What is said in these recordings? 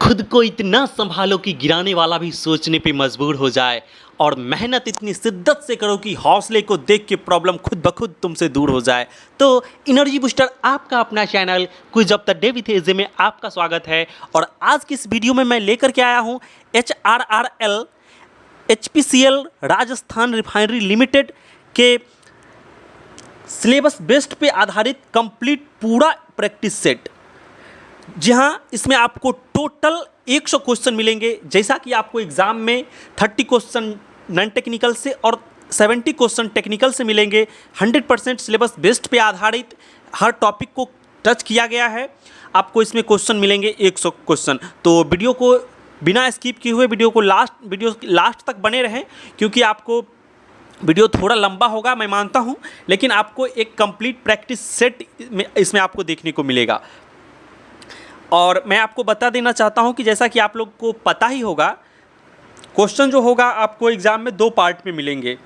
खुद को इतना संभालो कि गिराने वाला भी सोचने पे मजबूर हो जाए, और मेहनत इतनी शिद्दत से करो कि हौसले को देख के प्रॉब्लम खुद ब खुद तुमसे दूर हो जाए। तो एनर्जी बूस्टर आपका अपना channel quiz of the day with एजे में आपका स्वागत है। और आज की इस वीडियो में मैं लेकर के आया हूँ HRRL HPCL Rajasthan refinery limited के सिलेबस बेस्ड पे आधारित कंप्लीट पूरा प्रैक्टिस सेट। जी हाँ, इसमें आपको टोटल 100 क्वेश्चन मिलेंगे। जैसा कि आपको एग्ज़ाम में 30 क्वेश्चन नॉन टेक्निकल से और 70 क्वेश्चन टेक्निकल से मिलेंगे। 100% सिलेबस बेस्ड पे आधारित हर टॉपिक को टच किया गया है। आपको इसमें क्वेश्चन मिलेंगे 100 क्वेश्चन। तो वीडियो को बिना स्किप किए हुए वीडियो लास्ट तक बने रहें, क्योंकि आपको वीडियो थोड़ा लंबा होगा मैं मानता हूँ, लेकिन आपको एक कंप्लीट प्रैक्टिस सेट इसमें आपको देखने को मिलेगा। और मैं आपको बता देना चाहता हूं कि जैसा कि आप लोग को पता ही होगा, क्वेश्चन जो होगा आपको एग्ज़ाम में 2 पार्ट में मिलेंगे।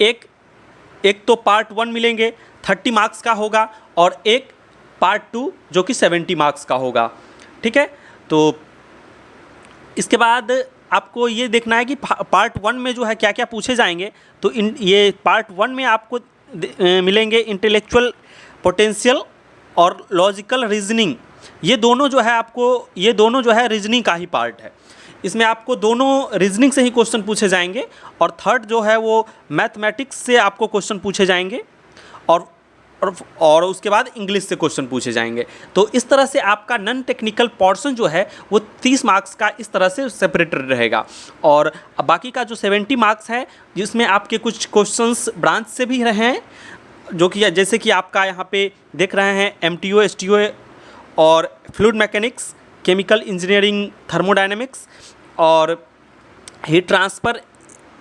एक तो पार्ट 1 मिलेंगे 30 मार्क्स का होगा, और एक पार्ट 2 जो कि 70 मार्क्स का होगा। ठीक है, तो इसके बाद आपको ये देखना है कि पार्ट 1 में जो है क्या क्या पूछे जाएंगे। तो ये पार्ट 1 में आपको मिलेंगे इंटेलेक्चुअल पोटेंशियल और लॉजिकल रीजनिंग। ये दोनों जो है रीजनिंग का ही पार्ट है। इसमें आपको दोनों रीजनिंग से ही क्वेश्चन पूछे जाएंगे, और थर्ड जो है वो मैथमेटिक्स से आपको क्वेश्चन पूछे जाएंगे, और उसके बाद इंग्लिश से क्वेश्चन पूछे जाएंगे। तो इस तरह से आपका नॉन टेक्निकल पोर्शन जो है वो 30 मार्क्स का इस तरह से सेपरेटेड रहेगा। और बाकी का जो 70 मार्क्स है, जिसमें आपके कुछ क्वेश्चंस ब्रांच से भी रहे हैं, जो कि जैसे कि आपका यहाँ पे देख रहे हैं MTO STO और fluid mechanics, chemical engineering, thermodynamics और हीट ट्रांसफ़र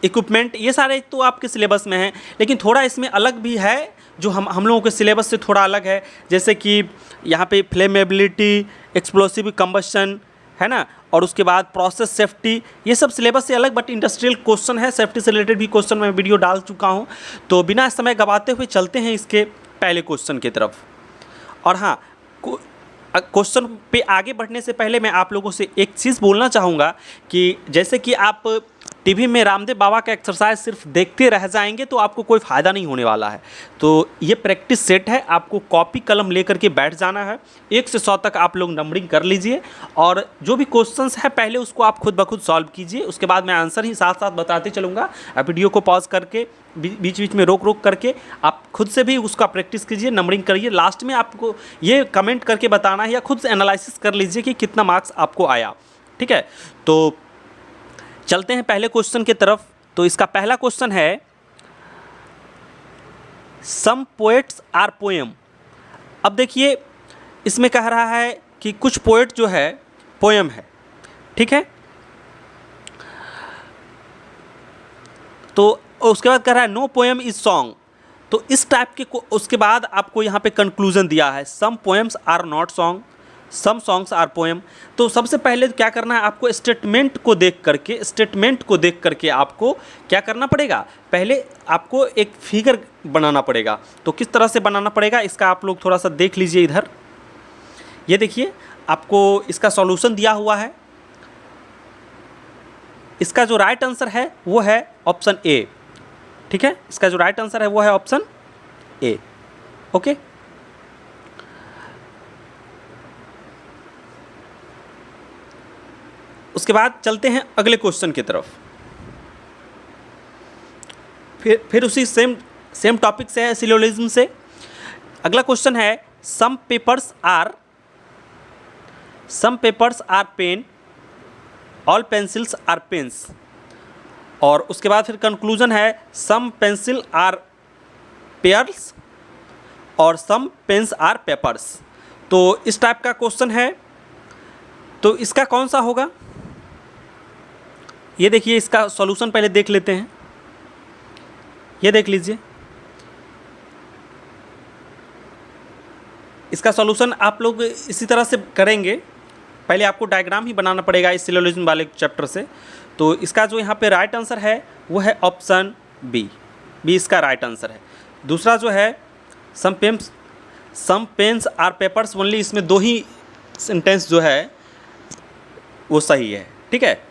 इक्विपमेंट, ये सारे तो आपके सिलेबस में हैं। लेकिन थोड़ा इसमें अलग भी है, जो हम लोगों के सिलेबस से थोड़ा अलग है। जैसे कि यहाँ पे फ्लेमेबिलिटी, एक्सप्लोसिव कंबशन है ना, और उसके बाद प्रोसेस सेफ्टी, ये सब सिलेबस से अलग, बट इंडस्ट्रियल क्वेश्चन है। सेफ्टी से रिलेटेड भी क्वेश्चन मैं वीडियो डाल चुका हूँ। तो बिना समय गवाते हुए चलते हैं इसके पहले क्वेश्चन की तरफ। और हाँ, क्वेश्चन पे आगे बढ़ने से पहले मैं आप लोगों से एक चीज़ बोलना चाहूँगा कि जैसे कि आप टीवी में रामदेव बाबा का एक्सरसाइज सिर्फ देखते रह जाएंगे तो आपको कोई फ़ायदा नहीं होने वाला है। तो ये प्रैक्टिस सेट है, आपको कॉपी कलम लेकर के बैठ जाना है। 1 से 100 तक आप लोग नंबरिंग कर लीजिए, और जो भी क्वेश्चंस है पहले उसको आप खुद ब खुद सॉल्व कीजिए। उसके बाद मैं आंसर ही साथ साथ बताते चलूँगा। आप वीडियो को पॉज करके बीच बीच में रोक करके आप खुद से भी उसका प्रैक्टिस कीजिए, नंबरिंग करिए। लास्ट में आपको ये कमेंट करके बताना है, या खुद से एनालिसिस कर लीजिए कि कितना मार्क्स आपको आया। ठीक है, तो चलते हैं पहले क्वेश्चन की तरफ। तो इसका पहला क्वेश्चन है, सम पोएट्स आर पोएम। अब देखिए, इसमें कह रहा है कि कुछ पोएट जो है पोएम है। ठीक है, तो उसके बाद कह रहा है नो पोएम इज सॉन्ग। तो इस टाइप के उसके बाद आपको यहाँ पे कंक्लूजन दिया है, some poems are not song, some songs are poem. तो सबसे पहले क्या करना है, आपको स्टेटमेंट को देख करके आपको क्या करना पड़ेगा, पहले आपको एक फिगर बनाना पड़ेगा। तो किस तरह से बनाना पड़ेगा इसका आप लोग थोड़ा सा देख लीजिए। इधर ये देखिए, आपको इसका सॉल्यूशन दिया हुआ है। इसका जो राइट आंसर है वो है ऑप्शन ए। ठीक है, इसका जो राइट आंसर है वो है ऑप्शन ए। ओके, उसके बाद चलते हैं अगले क्वेश्चन की तरफ। फिर उसी सेम टॉपिक से है, सिलोजिज्म से। अगला क्वेश्चन है, some papers are pen, all pencils are pens. और उसके बाद फिर कंक्लूजन है, सम पेंसिल आर पेयर्स और सम पेन्स आर पेपर्स। तो इस टाइप का क्वेश्चन है। तो इसका कौन सा होगा, ये देखिए, इसका सॉल्यूशन पहले देख लेते हैं। ये देख लीजिए, इसका सॉल्यूशन आप लोग इसी तरह से करेंगे। पहले आपको डायग्राम ही बनाना पड़ेगा इस सिलोजिज्म वाले चैप्टर से। तो इसका जो यहाँ पे राइट आंसर है वो है ऑप्शन बी इसका राइट आंसर है। दूसरा जो है सम पेन्स आर पेपर्स ओनली, इसमें 2 ही सेंटेंस जो है वो सही है। ठीक है,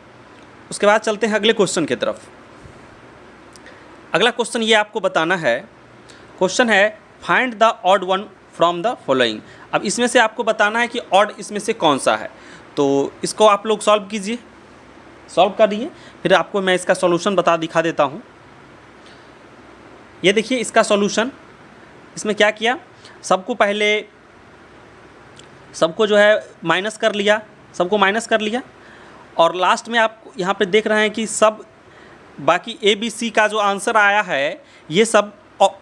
उसके बाद चलते हैं अगले क्वेश्चन की तरफ। अगला क्वेश्चन ये आपको बताना है, क्वेश्चन है find the odd one from the following. अब इसमें से आपको बताना है कि ऑड इसमें से कौन सा है। तो इसको आप लोग सॉल्व कीजिए, सॉल्व करिए, फिर आपको मैं इसका सॉल्यूशन दिखा देता हूँ। ये देखिए इसका सॉल्यूशन, इसमें क्या किया, सबको जो है माइनस कर लिया, सबको माइनस कर लिया, और लास्ट में आप यहाँ पे देख रहे हैं कि सब बाकी ए बी सी का जो आंसर आया है ये सब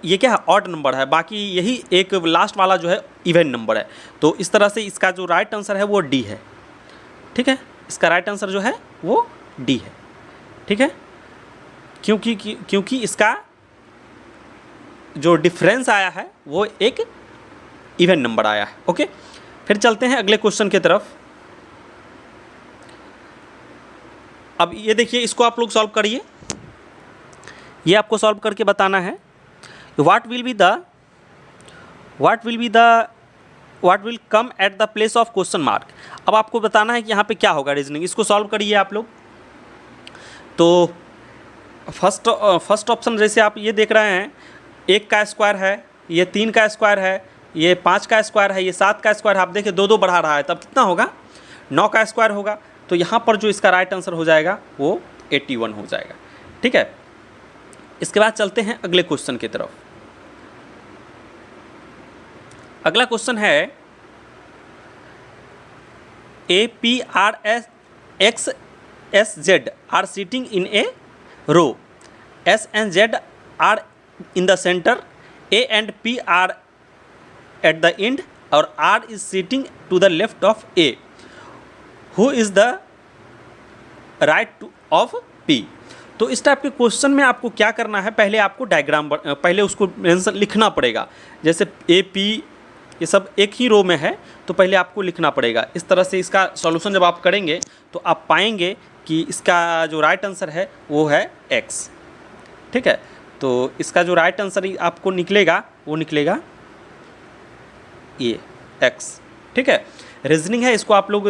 ये क्या है, ऑड नंबर है, बाकी यही एक लास्ट वाला जो है इवन नंबर है। तो इस तरह से इसका जो राइट आंसर है वो डी है। ठीक है, इसका राइट आंसर जो है वो डी है। ठीक है, क्योंकि इसका जो डिफरेंस आया है वो एक इवन नंबर आया है। ओके, फिर चलते हैं अगले क्वेश्चन की तरफ। अब ये देखिए, इसको आप लोग सॉल्व करिए, ये आपको सॉल्व करके बताना है what will come at the place of question mark। अब आपको बताना है कि यहाँ पे क्या होगा रीजनिंग। इसको सॉल्व करिए आप लोग। तो फर्स्ट ऑप्शन जैसे आप ये देख रहे हैं, 1 का स्क्वायर है, ये 3 का स्क्वायर है, ये 5 का स्क्वायर है, ये 7 का स्क्वायर है। आप देखिए 2 बढ़ा रहा है, तब कितना होगा, 9 का स्क्वायर होगा। तो यहाँ पर जो इसका राइट आंसर हो जाएगा वो 81 हो जाएगा। ठीक है, इसके बाद चलते हैं अगले क्वेश्चन की तरफ। अगला क्वेश्चन है APRXSZ are sitting in a row, S and Z are in the centre, A and P are at the end, और R is sitting to the left of A। Who is the right of P। तो इस type के question में आपको क्या करना है, पहले आपको डायग्राम, पहले उसको आंसर लिखना पड़ेगा। जैसे ए पी ये सब एक ही रो में है, तो पहले आपको लिखना पड़ेगा। इस तरह से इसका सॉल्यूशन जब आप करेंगे तो आप पाएंगे कि इसका जो राइट आंसर है वो है एक्स। ठीक है, तो इसका जो राइट आंसर आपको निकलेगा वो निकलेगा ये एक्स। ठीक है, रीजनिंग है, इसको आप लोग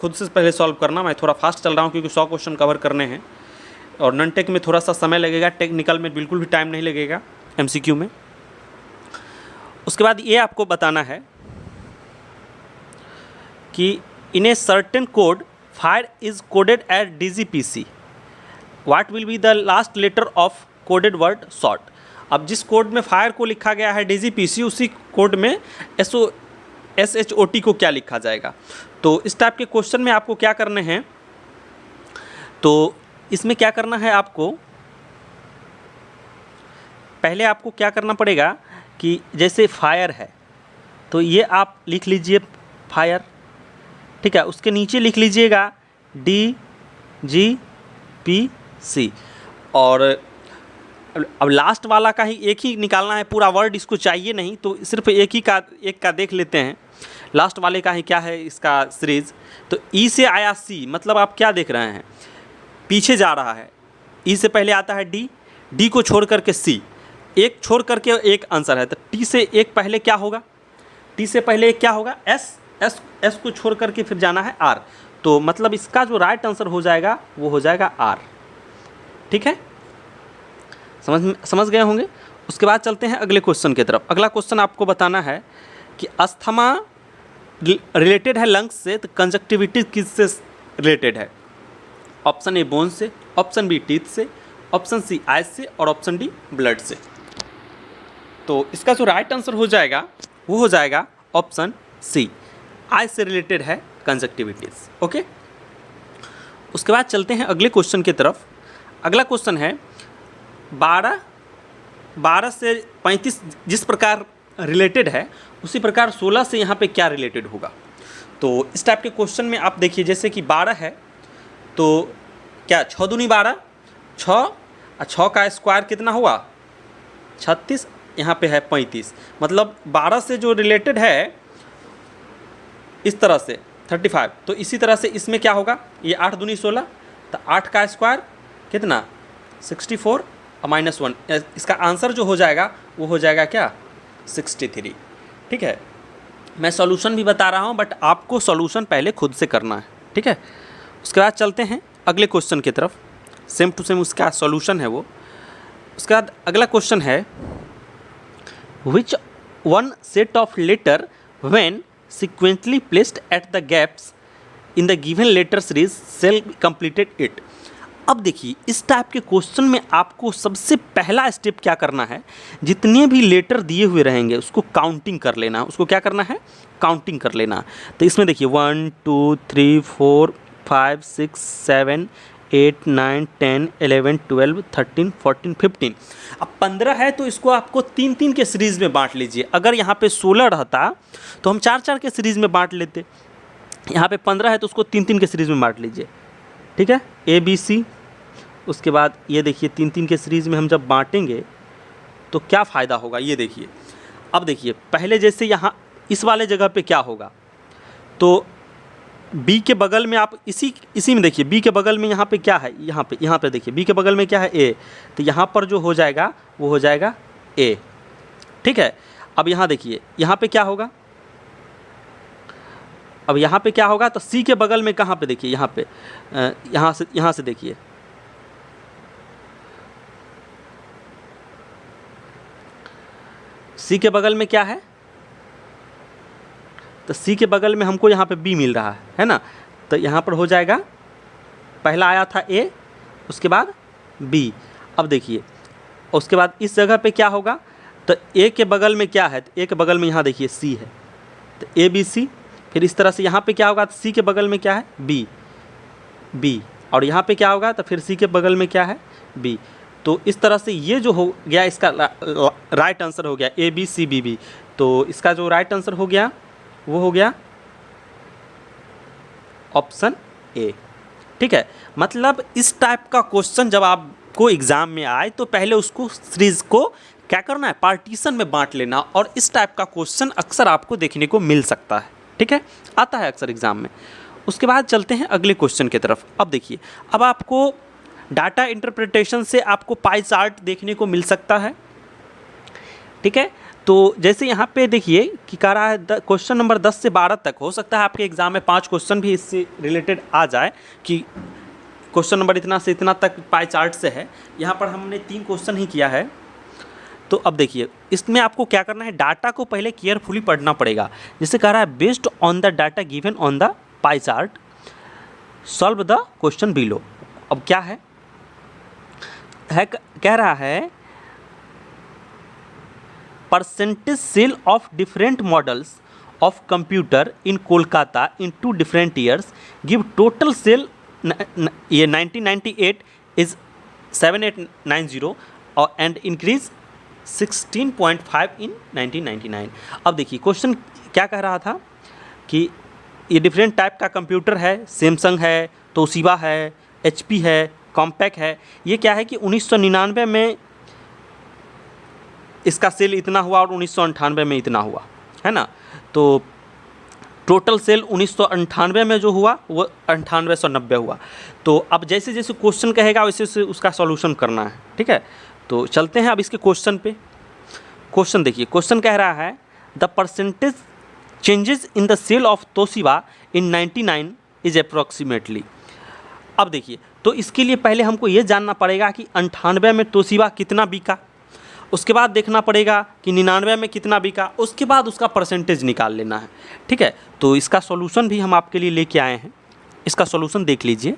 खुद से पहले सॉल्व करना। मैं थोड़ा फास्ट चल रहा हूँ क्योंकि 100 क्वेश्चन कवर करने हैं, और नॉन टेक में थोड़ा सा समय लगेगा, टेक्निकल में बिल्कुल भी टाइम नहीं लगेगा, MCQ में। उसके बाद ये आपको बताना है कि in a certain code fire is coded at DGPC, what will be the last letter of coded word short. अब जिस कोड में फायर को लिखा गया है DGPC, उसी कोड में SHOT को क्या लिखा जाएगा। तो इस टाइप के क्वेश्चन में आपको क्या करने हैं, तो इसमें क्या करना है, आपको पहले आपको क्या करना पड़ेगा कि जैसे फायर है तो ये आप लिख लीजिए फायर। ठीक है, उसके नीचे लिख लीजिएगा DGPC, और अब लास्ट वाला का ही एक ही निकालना है, पूरा वर्ड इसको चाहिए नहीं, तो सिर्फ एक का देख लेते हैं। लास्ट वाले का ही क्या है इसका सीरीज। तो ई से आया सी, मतलब आप क्या देख रहे हैं, पीछे जा रहा है। ई से पहले आता है डी को छोड़ करके सी, एक छोड़ करके एक आंसर है। तो टी से एक पहले क्या होगा, टी से पहले एक क्या होगा, एस को छोड़ करके फिर जाना है आर। तो मतलब इसका जो राइट आंसर हो जाएगा वो हो जाएगा आर। ठीक है, समझ गए होंगे। उसके बाद चलते हैं अगले क्वेश्चन की तरफ। अगला क्वेश्चन आपको बताना है कि अस्थमा रिलेटेड है लंग्स से, तो कंजक्टिविटी किससे रिलेटेड है। ऑप्शन ए बोन से, ऑप्शन बी टीथ से, ऑप्शन सी आइज से, और ऑप्शन डी ब्लड से। तो इसका जो राइट आंसर हो जाएगा वो हो जाएगा ऑप्शन सी, आइज से रिलेटेड है कंजक्टिविटीज। ओके, उसके बाद चलते हैं अगले क्वेश्चन की तरफ। अगला क्वेश्चन है 12 से 35 जिस प्रकार रिलेटेड है, उसी प्रकार 16 से यहाँ पे क्या रिलेटेड होगा। तो इस टाइप के क्वेश्चन में आप देखिए, जैसे कि 12 है तो क्या 6 दूनी 12, 6 और 6 का स्क्वायर कितना हुआ 36, यहाँ पे है 35, मतलब 12 से जो रिलेटेड है इस तरह से 35। तो इसी तरह से इसमें क्या होगा, ये 8 दूनी 16, तो 8 का स्क्वायर कितना 64 और -1, इसका आंसर जो हो जाएगा वो हो जाएगा क्या 63। ठीक है, मैं सॉल्यूशन भी बता रहा हूँ, बट आपको सॉल्यूशन पहले खुद से करना है। ठीक है, उसके बाद चलते हैं अगले क्वेश्चन की तरफ, सेम टू सेम उसका सॉल्यूशन है वो। उसके बाद अगला क्वेश्चन है, which one set of letter when sequentially placed at the gaps in the given letter series shall completed it। अब देखिए इस टाइप के क्वेश्चन में आपको सबसे पहला स्टेप क्या करना है, जितने भी लेटर दिए हुए रहेंगे उसको काउंटिंग कर लेना। उसको क्या करना है, काउंटिंग कर लेना। तो इसमें देखिए 1 2 3 4 5 6 7 8 9 10 11 12 13 14 15। अब 15 है तो इसको आपको 3-3 के सीरीज़ में बांट लीजिए। अगर यहाँ पे 16 रहता तो हम 4-4 के सीरीज़ में बांट लेते। यहाँ पे 15 है तो उसको 3-3 के सीरीज़ में बांट लीजिए, ठीक है, ए बी सी। उसके बाद ये देखिए 3-3 के सीरीज़ में हम जब बांटेंगे तो क्या फ़ायदा होगा, ये देखिए। अब देखिए पहले जैसे यहाँ इस वाले जगह पे क्या होगा, तो बी के बगल में आप इसी में देखिए, बी के बगल में यहाँ पे क्या है, यहाँ पे देखिए बी के बगल में क्या है, ए। तो यहाँ पर जो हो जाएगा वो हो जाएगा ए, ठीक है। अब यहाँ देखिए यहाँ पे क्या होगा, अब यहाँ पे क्या होगा, तो सी के बगल में कहाँ पे देखिए, यहाँ पे यहाँ से देखिए, सी के बगल में क्या है, तो सी के बगल में हमको यहाँ पे बी मिल रहा है ना। तो यहाँ पर हो जाएगा, पहला आया था ए, उसके बाद बी। अब देखिए उसके बाद इस जगह पे क्या होगा, तो ए के बगल में क्या है, तो ए के बगल में यहाँ देखिए सी है, तो ए बी सी। फिर इस तरह से यहाँ पे क्या होगा, तो सी के बगल में क्या है, बी, और यहाँ पे क्या होगा, तो फिर सी के बगल में क्या है, बी। तो इस तरह से ये जो हो गया इसका राइट आंसर हो गया A B C B B. तो इसका जो राइट आंसर हो गया वो हो गया ऑप्शन ए, ठीक है। मतलब इस टाइप का क्वेश्चन जब आपको एग्ज़ाम में आए तो पहले उसको सीरीज़ को क्या करना है, पार्टीशन में बांट लेना। और इस टाइप का क्वेश्चन अक्सर आपको देखने को मिल सकता है, ठीक है, आता है अक्सर एग्ज़ाम में। उसके बाद चलते हैं अगले क्वेश्चन की तरफ। अब देखिए, अब आपको डाटा इंटरप्रिटेशन से आपको पाई चार्ट देखने को मिल सकता है, ठीक है। तो जैसे यहाँ पे देखिए कि कह रहा है क्वेश्चन नंबर 10 से 12 तक, हो सकता है आपके एग्ज़ाम में 5 क्वेश्चन भी इससे रिलेटेड आ जाए कि क्वेश्चन नंबर इतना से इतना तक पाई चार्ट से है। यहाँ पर हमने 3 क्वेश्चन ही किया है। तो अब देखिए इसमें आपको क्या करना है, डाटा को पहले केयरफुली पढ़ना पड़ेगा। जैसे कह रहा है based on the data given on the pie chart solve the question below. अब क्या है कह रहा है percentage sale of different models of computer in Kolkata in 2 different years give total sale, ये 1998 इज 7890 और एंड इंक्रीज 16.5 इन 1999। अब देखिए क्वेश्चन क्या कह रहा था कि ये डिफरेंट टाइप का कंप्यूटर है, सैमसंग है, तोशिबा है, एचपी है, कॉम्पैक है। ये क्या है कि 1999 में इसका सेल इतना हुआ और 1998 में इतना हुआ, है ना। तो टोटल सेल 1998 में जो हुआ वो 9890 हुआ। तो अब जैसे जैसे क्वेश्चन कहेगा वैसे वैसे उसका सॉल्यूशन करना है, ठीक है। तो चलते हैं अब इसके क्वेश्चन पे। क्वेश्चन देखिए, क्वेश्चन कह रहा है the percentage changes in the sale of Toshiba in 99 is approximately. अब देखिए तो इसके लिए पहले हमको ये जानना पड़ेगा कि 98 में तोशिबा कितना बिका, उसके बाद देखना पड़ेगा कि 99 में कितना बिका, उसके बाद उसका परसेंटेज निकाल लेना है, ठीक है। तो इसका सॉल्यूशन भी हम आपके लिए लेके आए हैं, इसका सॉल्यूशन देख लीजिए।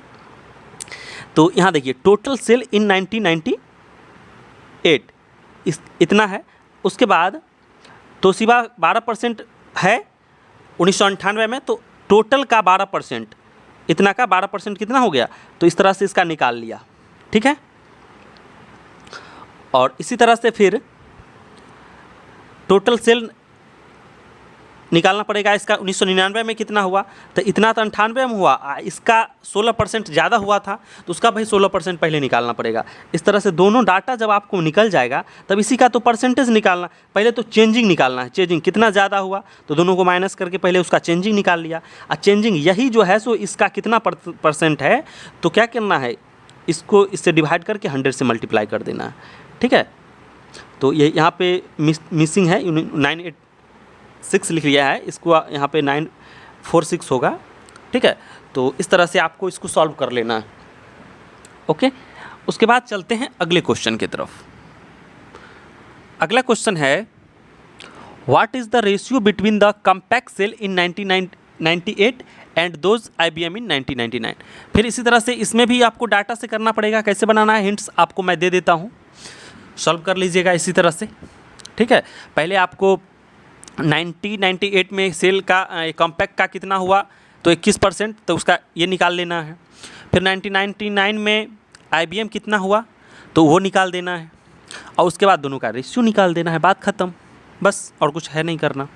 तो यहाँ देखिए टोटल सेल इन 1998 इतना है। उसके बाद तोशिबा 12% है 1998 में, तो टोटल का 12%, इतना का 12% कितना हो गया, तो इस तरह से इसका निकाल लिया, ठीक है। और इसी तरह से फिर टोटल सेल निकालना पड़ेगा। इसका 1999 में कितना हुआ, तो इतना तो 98 में हुआ, इसका 16% ज़्यादा हुआ था तो उसका भाई 16% पहले निकालना पड़ेगा। इस तरह से दोनों डाटा जब आपको निकल जाएगा तब इसी का तो परसेंटेज निकालना, पहले तो चेंजिंग निकालना है, चेंजिंग कितना ज़्यादा हुआ तो दोनों को माइनस करके पहले उसका चेंजिंग निकाल लिया। और चेंजिंग यही जो है सो इसका कितना परसेंट है, तो क्या करना है, इसको इससे डिवाइड करके 100 से मल्टीप्लाई कर देना है, ठीक है। तो ये यहाँ पे मिसिंग है 986 लिख लिया है, इसको यहाँ पे 946 होगा, ठीक है, तो इस तरह से आपको इसको सॉल्व कर लेना है। ओके, उसके बाद चलते हैं अगले क्वेश्चन की तरफ। अगला क्वेश्चन है what is the ratio between the Compaq sale in 1998 and those IBM in 1999। फिर इसी तरह से इसमें भी आपको डाटा से करना पड़ेगा, कैसे बनाना है हिंट्स आपको मैं दे देता हूँ, सॉल्व कर लीजिएगा इसी तरह से। ठीक है, पहले आपको 1998 में सेल का कॉम्पैक्ट का कितना हुआ तो 21%, तो उसका ये निकाल लेना है। फिर 1999 में IBM कितना हुआ तो वो निकाल देना है, और उसके बाद दोनों का रेशियो निकाल देना है, बात ख़त्म, बस और कुछ है नहीं करना।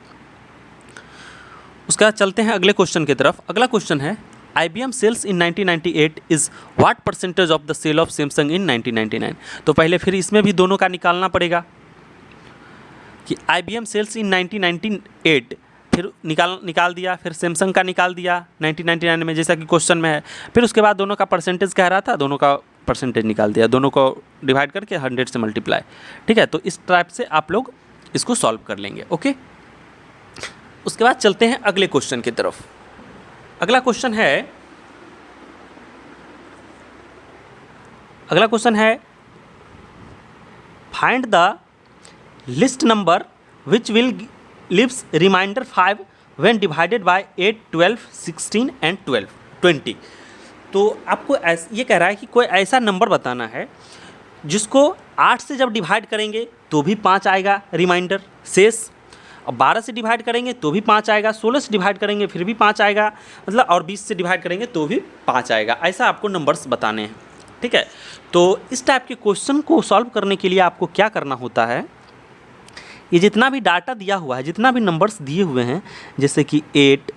उसके बाद चलते हैं अगले क्वेश्चन की तरफ। अगला क्वेश्चन है IBM sales in 1998 is what percentage of the sale of Samsung in 1999। तो पहले फिर इसमें भी दोनों का निकालना पड़ेगा कि IBM सेल्स इन 1998, फिर निकाल दिया, फिर सैमसंग का निकाल दिया 1999 में, जैसा कि क्वेश्चन में है। फिर उसके बाद दोनों का परसेंटेज कह रहा था, दोनों का परसेंटेज निकाल दिया, दोनों को डिवाइड करके 100 से मल्टीप्लाई। ठीक है, तो इस टाइप से आप लोग इसको सॉल्व कर लेंगे। ओके, उसके बाद चलते हैं अगले क्वेश्चन की तरफ। अगला क्वेश्चन है find the least number which will leaves remainder 5 when divided by 8, 12, 16 and 20। तो आपको ये कह रहा है कि कोई ऐसा नंबर बताना है जिसको 8 से जब डिवाइड करेंगे तो भी 5 आएगा रिमाइंडर शेष, और 12 से डिवाइड करेंगे तो भी 5 आएगा, 16 से डिवाइड करेंगे फिर भी 5 आएगा, मतलब और 20 से डिवाइड करेंगे तो भी 5 आएगा। ऐसा आपको नंबर्स बताने हैं। ठीक है, तो इस टाइप के क्वेश्चन को सॉल्व करने के लिए आपको क्या करना होता है, ये जितना भी डाटा दिया हुआ है, जितना भी नंबर्स दिए हुए हैं, जैसे कि 8,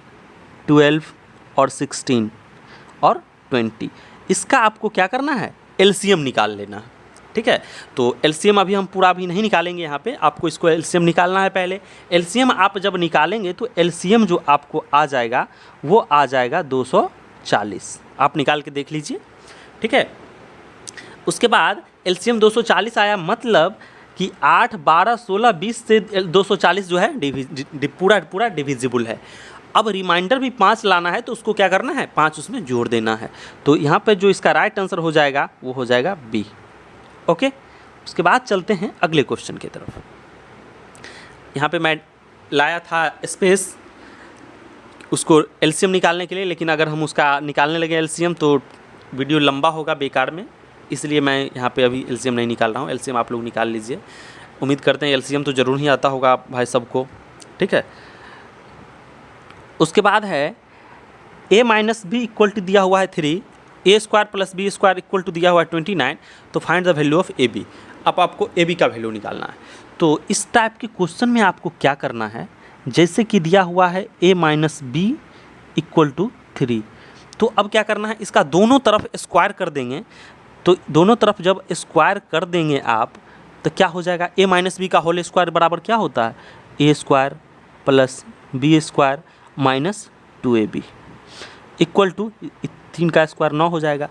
12 और 16 और 20, इसका आपको क्या करना है, LCM निकाल लेना है। ठीक है, तो LCM अभी हम पूरा भी नहीं निकालेंगे, यहाँ पे आपको इसको LCM निकालना है पहले। LCM आप जब निकालेंगे तो LCM जो आपको आ जाएगा वो आ जाएगा 240, आप निकाल के देख लीजिए। ठीक है, उसके बाद LCM 240 आया, मतलब कि 8, 12, 16, 20 से 240 जो है पूरा डिविजिबल है। अब रिमाइंडर भी 5 लाना है तो उसको क्या करना है, 5 उसमें जोड़ देना है। तो यहाँ पे जो इसका राइट आंसर हो जाएगा वो हो जाएगा B। ओके, उसके बाद चलते हैं अगले क्वेश्चन की तरफ। यहाँ पे मैं लाया था स्पेस उसको LCM निकालने के लिए, लेकिन अगर हम उसका निकालने लगे LCM तो वीडियो लंबा होगा बेकार में, इसलिए मैं यहाँ पे अभी LCM नहीं निकाल रहा हूँ। LCM आप लोग निकाल लीजिए, उम्मीद करते हैं LCM तो ज़रूर ही आता होगा भाई सबको। ठीक है, उसके बाद है A minus B equal to दिया हुआ है 3, A square plus B square equal to दिया हुआ है 29, तो find the value of AB। अब आपको AB का वैल्यू निकालना है। तो इस टाइप के क्वेश्चन में आपको क्या करना है, जैसे कि दिया हुआ है A minus B equal to 3, तो अब क्या करना है, इसका दोनों तरफ स्क्वायर कर देंगे। तो दोनों तरफ जब स्क्वायर कर देंगे आप तो क्या हो जाएगा, A माइनस बी का होल स्क्वायर बराबर क्या होता है, A square plus B square minus 2AB equal to 3 का स्क्वायर 9 हो जाएगा।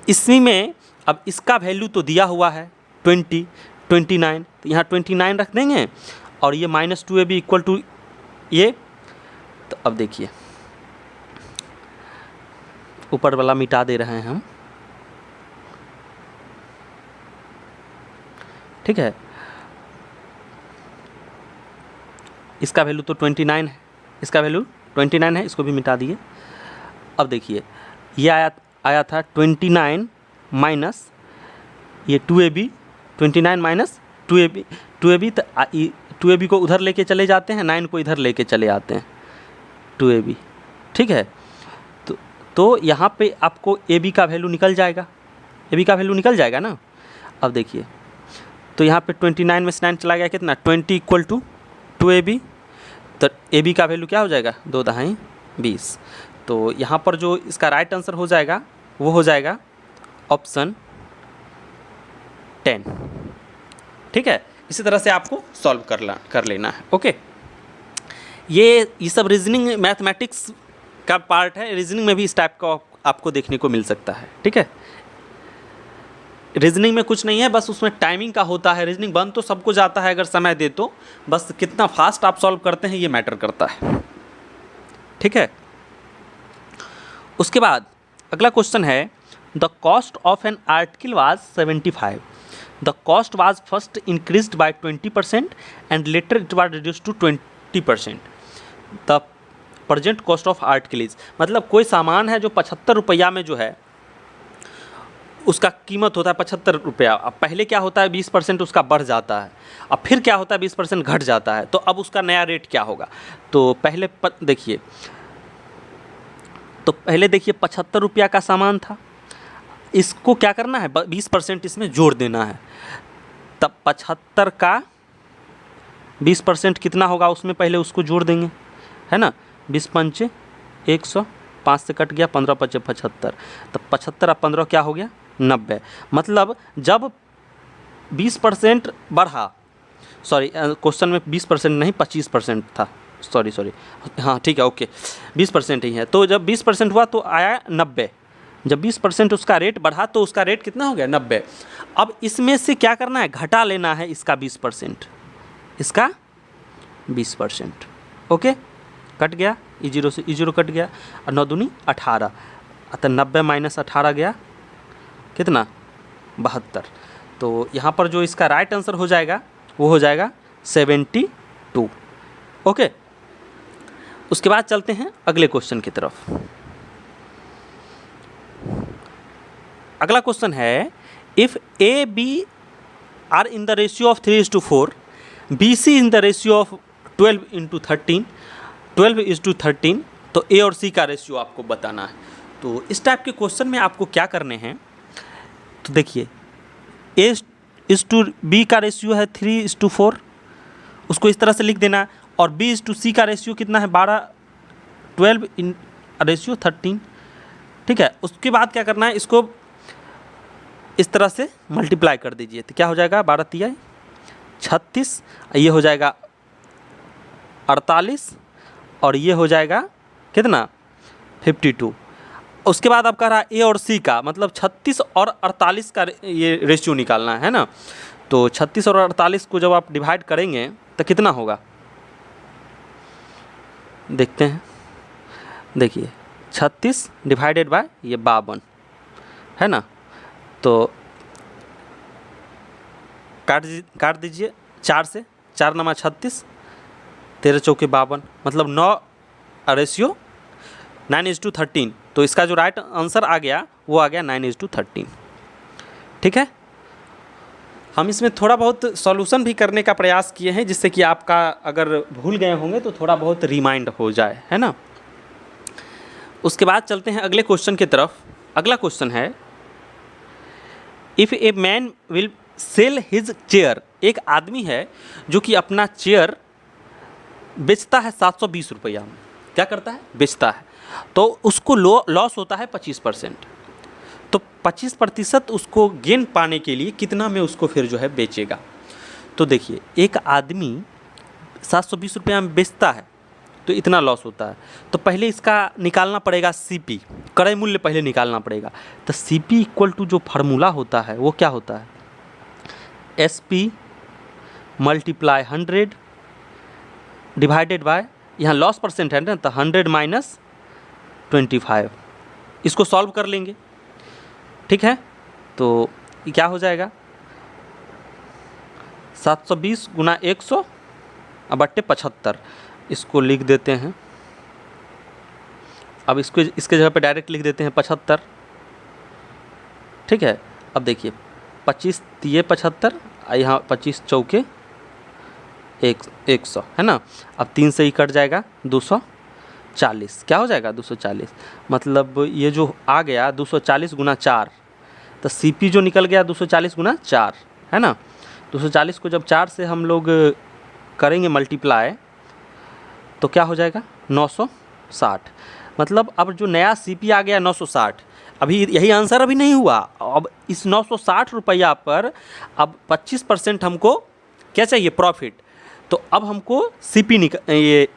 इसी में अब इसका वैल्यू तो दिया हुआ है 20, 29, तो यहाँ 29 रख देंगे, और ये माइनस 2AB इक्वल टू ये। तो अब देखिए ऊपर वाला मिटा दे रहे हैं हम। ठीक है, इसका वैल्यू तो 29 है, इसका वैल्यू 29 है, इसको भी मिटा दिए। अब देखिए ये आया था 29 माइनस ये 2AB, 29 माइनस 2AB, 2AB तो 2AB को उधर लेके चले जाते हैं, 9 को इधर लेके चले आते हैं 2AB। ठीक है, तो यहाँ पे आपको AB का वैल्यू निकल जाएगा, AB का वैल्यू निकल जाएगा ना। अब देखिए तो यहाँ पे 29 में से 9 चला गया, कितना 20 इक्वल टू 2AB, तो AB का वैल्यू क्या हो जाएगा, 2 दहाई 20। तो यहाँ पर जो इसका राइट आंसर हो जाएगा वो हो जाएगा ऑप्शन 10। ठीक है, इसी तरह से आपको सॉल्व कर लेना है। ओके, ये सब रीजनिंग मैथमेटिक्स का पार्ट है, रीजनिंग में भी इस टाइप का आपको देखने को मिल सकता है। ठीक है, रीजनिंग में कुछ नहीं है, बस उसमें टाइमिंग का होता है। रीजनिंग बन तो सबको जाता है अगर समय दे तो, बस कितना फास्ट आप सॉल्व करते हैं ये मैटर करता है। ठीक है, उसके बाद अगला क्वेश्चन है the cost of an article was 75. The cost was first increased by 20% and later it was reduced to 20%. The present cost of article is, मतलब कोई सामान है जो 75 रुपया में जो है उसका कीमत होता है 75 रुपया. अब पहले क्या होता है 20% उसका बढ़ जाता है, अब फिर क्या होता है 20% घट जाता है, तो अब उसका नया रेट क्या होगा. तो पहले देखिए, तो पहले देखिए 75 रुपया का सामान था, इसको क्या करना है 20% इसमें जोड़ देना है. तब 75 का 20% कितना होगा उसमें पहले उसको जोड़ देंगे, है ना. 20 पंचे 100, 5 से कट गया, 15 पंचे 75, तब 75 और 15 क्या हो गया 90. मतलब जब 20% बढ़ा, सॉरी क्वेश्चन में 20% नहीं 25% था, सॉरी हाँ ठीक है ओके 20% ही है. तो जब 20% हुआ तो आया 90. जब 20% उसका रेट बढ़ा तो उसका रेट कितना हो गया 90. अब इसमें से क्या करना है घटा लेना है इसका 20%, इसका 20%. ओके कट गया, E0 से E0 कट गया, और 9 दूनी 18, अतः 90 माइनस 18 गया कितना 72. तो यहाँ पर जो इसका राइट आंसर हो जाएगा वो हो जाएगा 72. ओके उसके बाद चलते हैं अगले क्वेश्चन की तरफ. अगला क्वेश्चन है if A B are in the ratio of 3:4, B C in the ratio of 12:13, 12:13, तो ए और सी का रेशियो आपको बताना है. तो इस टाइप के क्वेश्चन में आपको क्या करने हैं, तो देखिए A:B का रेशियो है 3:4, उसको इस तरह से लिख देना, और B:C का रेशियो कितना है 12:13. ठीक है, उसके बाद क्या करना है इसको इस तरह से मल्टीप्लाई कर दीजिए, तो क्या हो जाएगा 12×3 36, ये हो जाएगा 48, और ये हो जाएगा कितना 52. उसके बाद अब कह रहा है ए और सी का, मतलब 36 और 48 का ये रेशियो निकालना है ना. तो 36 और 48 को जब आप डिवाइड करेंगे तो कितना होगा देखते हैं. देखिए 36 डिवाइडेड बाय ये 52 है ना, तो काट दीजिए 4 से, 4 × 36, 13 चौके 52, मतलब 9 रेशियो 9:13. तो इसका जो राइट आंसर आ गया वो आ गया 9:13. ठीक है, हम इसमें थोड़ा बहुत सॉल्यूशन भी करने का प्रयास किए हैं जिससे कि आपका अगर भूल गए होंगे तो थोड़ा बहुत रिमाइंड हो जाए, है ना. उसके बाद चलते हैं अगले क्वेश्चन की तरफ. अगला क्वेश्चन है if a man will sell his chair, एक आदमी है जो कि अपना चेयर बेचता है 720 रुपया में. क्या करता है बेचता है, तो उसको लॉस होता है 25%. तो 25% उसको गेन पाने के लिए कितना में उसको फिर जो है बेचेगा. तो देखिए एक आदमी 720 रुपया में बेचता है तो इतना लॉस होता है, तो पहले इसका निकालना पड़ेगा CP, क्रय मूल्य पहले निकालना पड़ेगा. तो CP इक्वल टू जो फार्मूला होता है वो क्या होता है SP मल्टीप्लाई 100 डिवाइडेड बाय, यहाँ लॉस परसेंट है ना, तो 100 माइनस 25. इसको सॉल्व कर लेंगे. ठीक है, तो क्या हो जाएगा 720 × 100 बट्टे 75. इसको लिख देते हैं, अब इसको इसके जगह पे डायरेक्ट लिख देते हैं 75. ठीक है, अब देखिए 25 ये 75, यहाँ 25 चौके 100 है ना. अब 3 से ही कट जाएगा 240, क्या हो जाएगा 240, मतलब ये जो आ गया 240 × 4, तो CP जो निकल गया 240 × 4 है ना. 240 को जब 4 से हम लोग करेंगे मल्टीप्लाई तो क्या हो जाएगा 960. मतलब अब जो नया CP आ गया 960, अभी यही आंसर अभी नहीं हुआ. अब इस 960 रुपया पर अब 25% हमको क्या चाहिए प्रॉफिट, तो अब हमको CP ये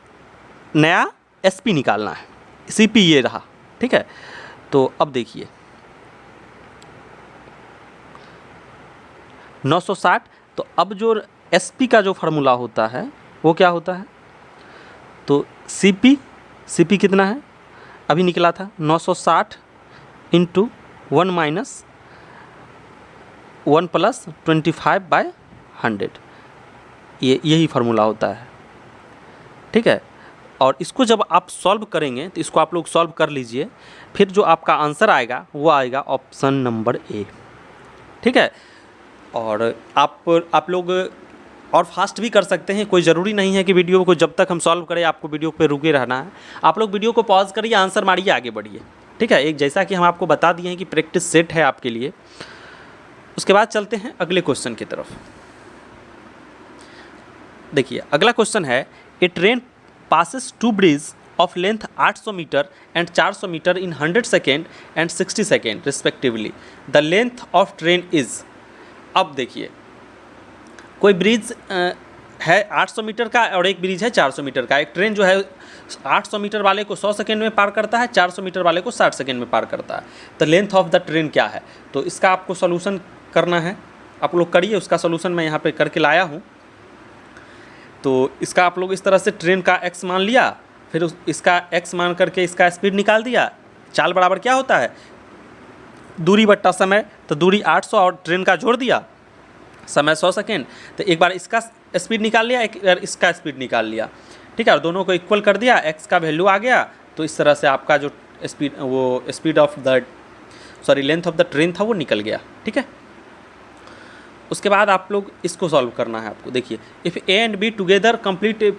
नया SP निकालना है. CP ये रहा. ठीक है, तो अब देखिए 960, तो अब जो SP का जो फार्मूला होता है वो क्या होता है, तो CP कितना है अभी निकला था 960 इंटू 1 माइनस 1 प्लस 25/100, यही फार्मूला होता है, ठीक है। और इसको जब आप सॉल्व करेंगे तो इसको आप लोग सॉल्व कर लीजिए, फिर जो आपका आंसर आएगा वो आएगा ऑप्शन नंबर ए, ठीक है। और आप लोग और फास्ट भी कर सकते हैं, कोई ज़रूरी नहीं है कि वीडियो को जब तक हम सॉल्व करें आपको वीडियो पे रुके रहना है। आप लोग वीडियो को पॉज करिए, आंसर मारिए, आगे बढ़िए, ठीक है। एक जैसा कि हम आपको बता दिए हैं कि प्रैक्टिस सेट है आपके लिए। उसके बाद चलते हैं अगले क्वेश्चन की तरफ। देखिए अगला क्वेश्चन है, ए train passes two bridges of length 800 meter and 400 meter in 100 second and 60 second respectively. The length of train is, अब देखिए कोई ब्रिज है 800 मीटर का और एक ब्रिज है 400 मीटर का। एक ट्रेन जो है 800 मीटर वाले को 100 सेकेंड में पार करता है, 400 मीटर वाले को 60 सेकेंड में पार करता है। तो लेंथ ऑफ द ट्रेन क्या है, तो इसका आपको सोल्यूशन करना है। आप लोग करिए, उसका सोल्यूशन मैं यहाँ पे करके लाया हूँ। तो इसका आप लोग इस तरह से ट्रेन का x मान लिया, फिर इसका x मान करके इसका स्पीड निकाल दिया। चाल बराबर क्या होता है, दूरी बट्टा समय, तो दूरी 800 और ट्रेन का जोड़ दिया, समय 100 सेकेंड। तो एक बार इसका स्पीड निकाल लिया, एक बार इसका स्पीड निकाल लिया, ठीक है। और दोनों को इक्वल कर दिया, x का वैल्यू आ गया। तो इस तरह से आपका जो लेंथ ऑफ द ट्रेन था वो निकल गया, ठीक है। उसके बाद आप लोग इसको सॉल्व करना है आपको। देखिए if A and be together complete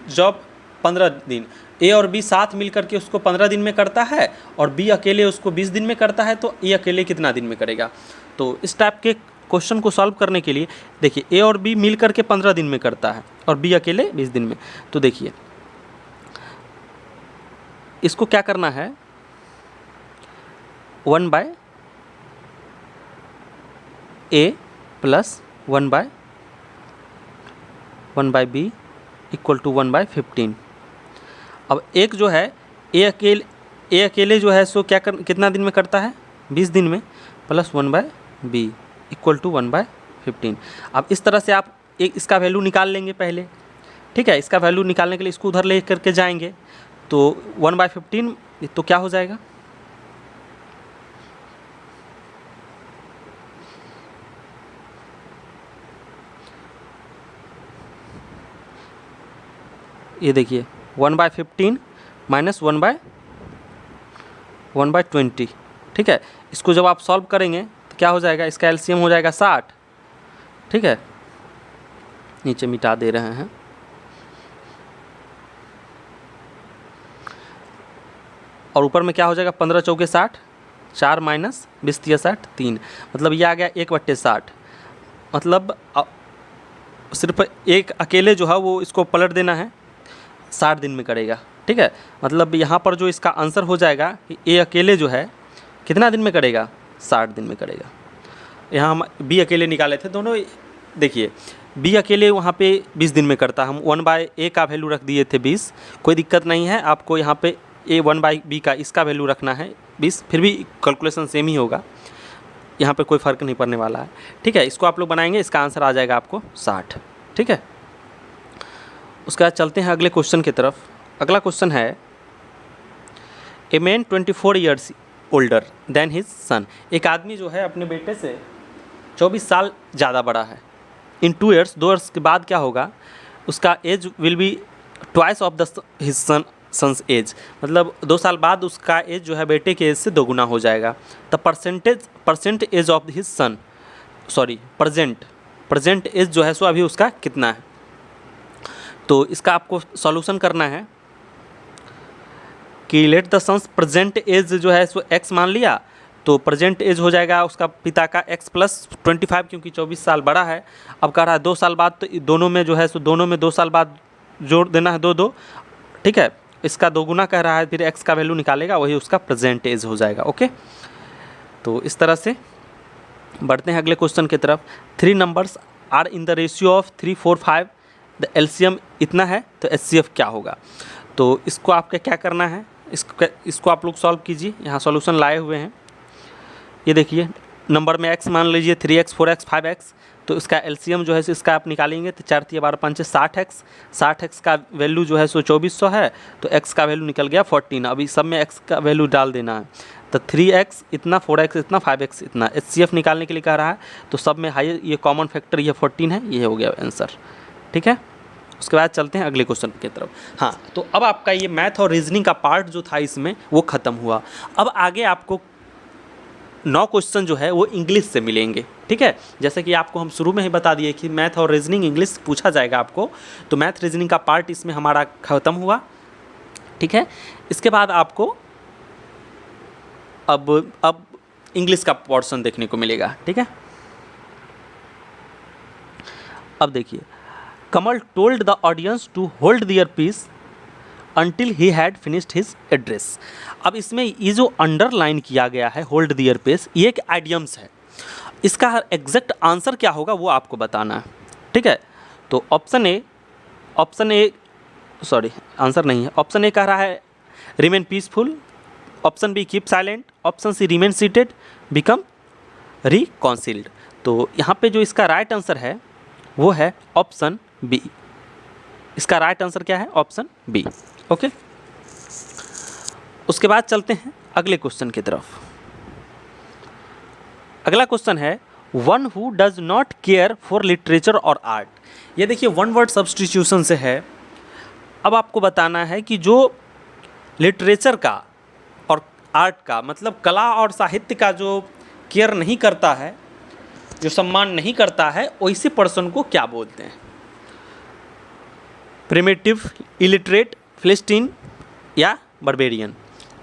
job 15 दिन, ए और बी साथ मिल करके उसको 15 दिन में करता है और बी अकेले उसको 20 दिन में करता है, तो ए अकेले कितना दिन में करेगा। तो इस टाइप के क्वेश्चन को सॉल्व करने के लिए देखिए ए और बी मिल करके 15 दिन में करता है और बी अकेले 20 दिन में। तो देखिए इसको क्या करना है, 1/a plus 1/b equal to 1/15। अब एक जो है ए अकेले जो है सो कितना दिन में करता है, 20 दिन में, प्लस 1/b इक्वल टू 1/15। अब इस तरह से आप एक इसका वैल्यू निकाल लेंगे पहले, ठीक है। इसका वैल्यू निकालने के लिए इसको उधर ले करके जाएंगे, तो 1/15 तो क्या हो जाएगा, ये देखिए 1/15 माइनस 1/20, ठीक है। इसको जब आप सॉल्व करेंगे तो क्या हो जाएगा, इसका एलसीएम हो जाएगा 60, ठीक है। नीचे मिटा दे रहे हैं, और ऊपर में क्या हो जाएगा, 15 चौके 60, 4 माइनस 20 तिया 60, 3, मतलब ये आ गया 1/60। मतलब सिर्फ एक अकेले जो है वो इसको पलट देना है, 60 दिन में करेगा, ठीक है। मतलब यहाँ पर जो इसका आंसर हो जाएगा कि ए अकेले जो है कितना दिन में करेगा, 60 दिन में करेगा। यहाँ हम बी अकेले निकाले थे दोनों, देखिए बी अकेले वहाँ पे 20 दिन में करता, हम 1/a का वैल्यू रख दिए थे 20, कोई दिक्कत नहीं है। आपको यहाँ पे a 1/b का इसका वैल्यू रखना है 20, फिर भी कैलकुलेशन सेम ही होगा, यहाँ पे कोई फ़र्क नहीं पड़ने वाला है, ठीक है। इसको आप लोग बनाएंगे, इसका आंसर आ जाएगा आपको 60, ठीक है। उसके बाद चलते हैं अगले क्वेश्चन की तरफ। अगला क्वेश्चन है, a man 24 years older than his son, एक आदमी जो है अपने बेटे से 24 साल ज़्यादा बड़ा है। इन 2 ईयर्स, 2 ईयर्स के बाद क्या होगा, उसका age will be twice of the his son's age, मतलब 2 साल बाद उसका एज जो है बेटे के एज से दोगुना हो जाएगा। The present age of his son, present age जो है सो अभी उसका कितना है। तो इसका आपको सॉल्यूशन करना है कि let the son's present age जो है सो x मान लिया, तो प्रेजेंट एज हो जाएगा उसका पिता का x प्लस 25, क्योंकि 24 साल बड़ा है। अब कह रहा है 2 साल बाद, तो दोनों में जो है सो दोनों में 2 साल बाद जोड़ देना है 2, ठीक है। इसका दोगुना कह रहा है, फिर x का वैल्यू निकालेगा, वही उसका प्रेजेंट एज हो जाएगा, ओके। तो इस तरह से बढ़ते हैं अगले क्वेश्चन की तरफ। 3 numbers are in the ratio of 3, 4, 5, the LCM इतना है, तो एचसीएफ क्या होगा। तो इसको आपको क्या करना है, इसको आप लोग सॉल्व कीजिए। यहाँ सॉल्यूशन लाए हुए हैं, ये देखिए नंबर में x मान लीजिए 3x, 4x, 5x, तो इसका एलसीएम जो है इसका आप निकालेंगे तो 4 × 12 = 5 60x, 60x का वैल्यू जो है सो 2400 है, तो x का वैल्यू निकल गया 14। अभी सब में x का वैल्यू डाल देना है, तो 3x इतना, 4x इतना, 5x इतना, HCF निकालने के लिए कह रहा है, तो सब में हाई ये कॉमन फैक्टर ये 14 है, ये हो गया आंसर। ठीक है, उसके बाद चलते हैं अगले क्वेश्चन की तरफ। हाँ, तो अब आपका ये मैथ और रीजनिंग का पार्ट जो था इसमें वो ख़त्म हुआ। अब आगे आपको 9 क्वेश्चन जो है वो इंग्लिश से मिलेंगे। ठीक है, जैसे कि आपको हम शुरू में ही बता दिए कि मैथ और रीजनिंग इंग्लिश पूछा जाएगा आपको, तो मैथ रीजनिंग का पार्ट इसमें हमारा ख़त्म हुआ। ठीक है, इसके बाद आपको अब इंग्लिश का पोर्शन देखने को मिलेगा। ठीक है, अब देखिए, Kamal told the audience to hold their peace until he had finished his address। अब इसमें ये जो अंडरलाइन किया गया है होल्ड देयर पेस, ये एक आइडियम्स है, इसका एग्जैक्ट आंसर क्या होगा वो आपको बताना है। ठीक है, तो ऑप्शन ए सॉरी आंसर नहीं है, ऑप्शन ए कह रहा है remain peaceful, option B keep silent, option C remain seated, become reconciled. तो यहाँ पे जो इसका राइट आंसर है वो है ऑप्शन बी। इसका राइट आंसर क्या है? Option B. ओके, उसके बाद चलते हैं अगले क्वेश्चन की तरफ। अगला क्वेश्चन है one who does not care for literature और आर्ट। ये देखिए वन वर्ड सब्स्टिट्यूशन से है। अब आपको बताना है कि जो लिटरेचर का और आर्ट का मतलब कला और साहित्य का जो केयर नहीं करता है, जो सम्मान नहीं करता है, वैसे पर्सन को क्या बोलते हैं? प्रिमिटिव, इलिटरेट, फिलिस्टीन या बारबेरियन।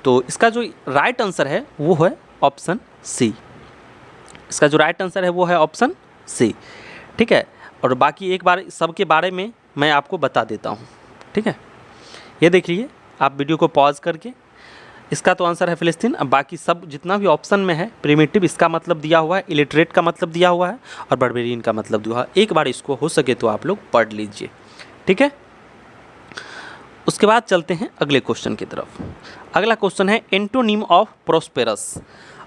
तो इसका जो राइट आंसर है वो है ऑप्शन सी। इसका जो राइट आंसर है वो है ऑप्शन सी। ठीक है, और बाकी एक बार सबके बारे में मैं आपको बता देता हूँ। ठीक है, ये देख लीजिए आप वीडियो को पॉज करके। इसका तो आंसर है फिलिस्तीन। अब बाकी सब जितना भी ऑप्शन में है, प्रिमिटिव इसका मतलब दिया हुआ है, इलिटरेट का मतलब दिया हुआ है और बारबेरियन का मतलब दिया हुआ है। एक बार इसको हो सके तो आप लोग पढ़ लीजिए। ठीक है, उसके बाद चलते हैं अगले क्वेश्चन की तरफ। अगला क्वेश्चन है एंटोनिम ऑफ प्रोस्पेरस।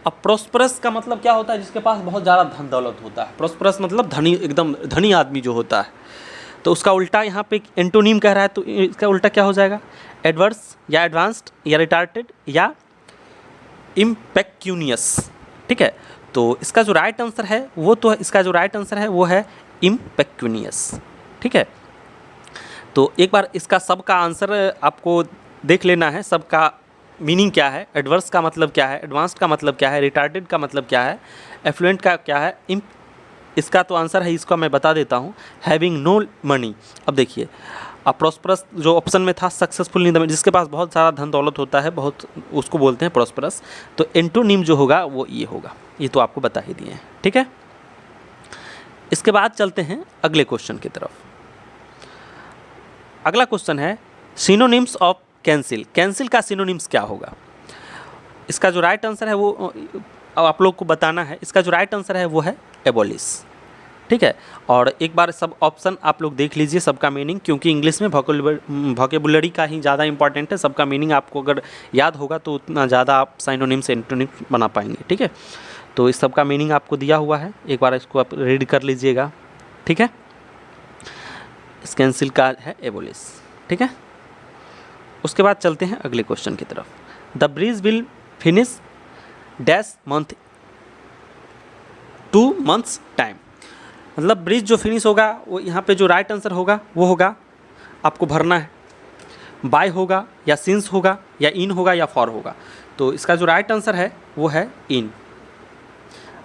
अब प्रोस्पेरस का मतलब क्या होता है? जिसके पास बहुत ज़्यादा धन दौलत होता है। प्रोस्पेरस मतलब धनी, एकदम धनी आदमी जो होता है। तो उसका उल्टा यहाँ पे एंटोनिम कह रहा है, तो इसका उल्टा क्या हो जाएगा? एडवर्स या एडवांस्ड या रिटार्टेड या इम्पेक्यूनियस। ठीक है, तो इसका जो राइट आंसर है वो है इम्पेक्यूनियस। ठीक है, तो एक बार इसका सबका आंसर आपको देख लेना है, सबका मीनिंग क्या है, एडवर्स का मतलब क्या है, एडवांस्ड का मतलब क्या है, रिटार्डेड का मतलब क्या है, एफ्लुएंट का क्या है, इसका तो आंसर है, इसको मैं बता देता हूँ, हैविंग नो मनी। अब देखिए, अब प्रॉस्परस जो ऑप्शन में था सक्सेसफुल इन द, जिसके पास बहुत सारा धन दौलत होता है, बहुत, उसको बोलते हैं प्रॉस्परस। तो एंटोनिम जो होगा वो ये होगा, ये तो आपको बता ही दिए हैं। ठीक है, इसके बाद चलते हैं अगले क्वेश्चन की तरफ। अगला क्वेश्चन है सिनोनिम्स ऑफ कैंसिल। कैंसिल का सिनोनिम्स क्या होगा? इसका जो राइट आंसर है वो अब आप लोग को बताना है। इसका जो राइट आंसर है वो है एबॉलिश। ठीक है, और एक बार सब ऑप्शन आप लोग देख लीजिए, सबका मीनिंग, क्योंकि इंग्लिश में वोकैबुलरी का ही ज़्यादा इंपॉर्टेंट है। सबका मीनिंग आपको अगर याद होगा तो उतना ज़्यादा आप सिनोनिम्स एंटोनिम्स बना पाएंगे। ठीक है, तो इस सबका मीनिंग आपको दिया हुआ है, एक बार इसको आप रीड कर लीजिएगा। ठीक है, इस कैंसिल का है एबॉलिश। ठीक है, उसके बाद चलते हैं अगले क्वेश्चन की तरफ। The bridge will finish dash month 2 months time. मतलब ब्रिज जो फिनिश होगा वो यहाँ पे जो राइट आंसर होगा वो होगा, आपको भरना है, बाय होगा या सिंस होगा या इन होगा या फॉर होगा। तो इसका जो राइट आंसर है वो है इन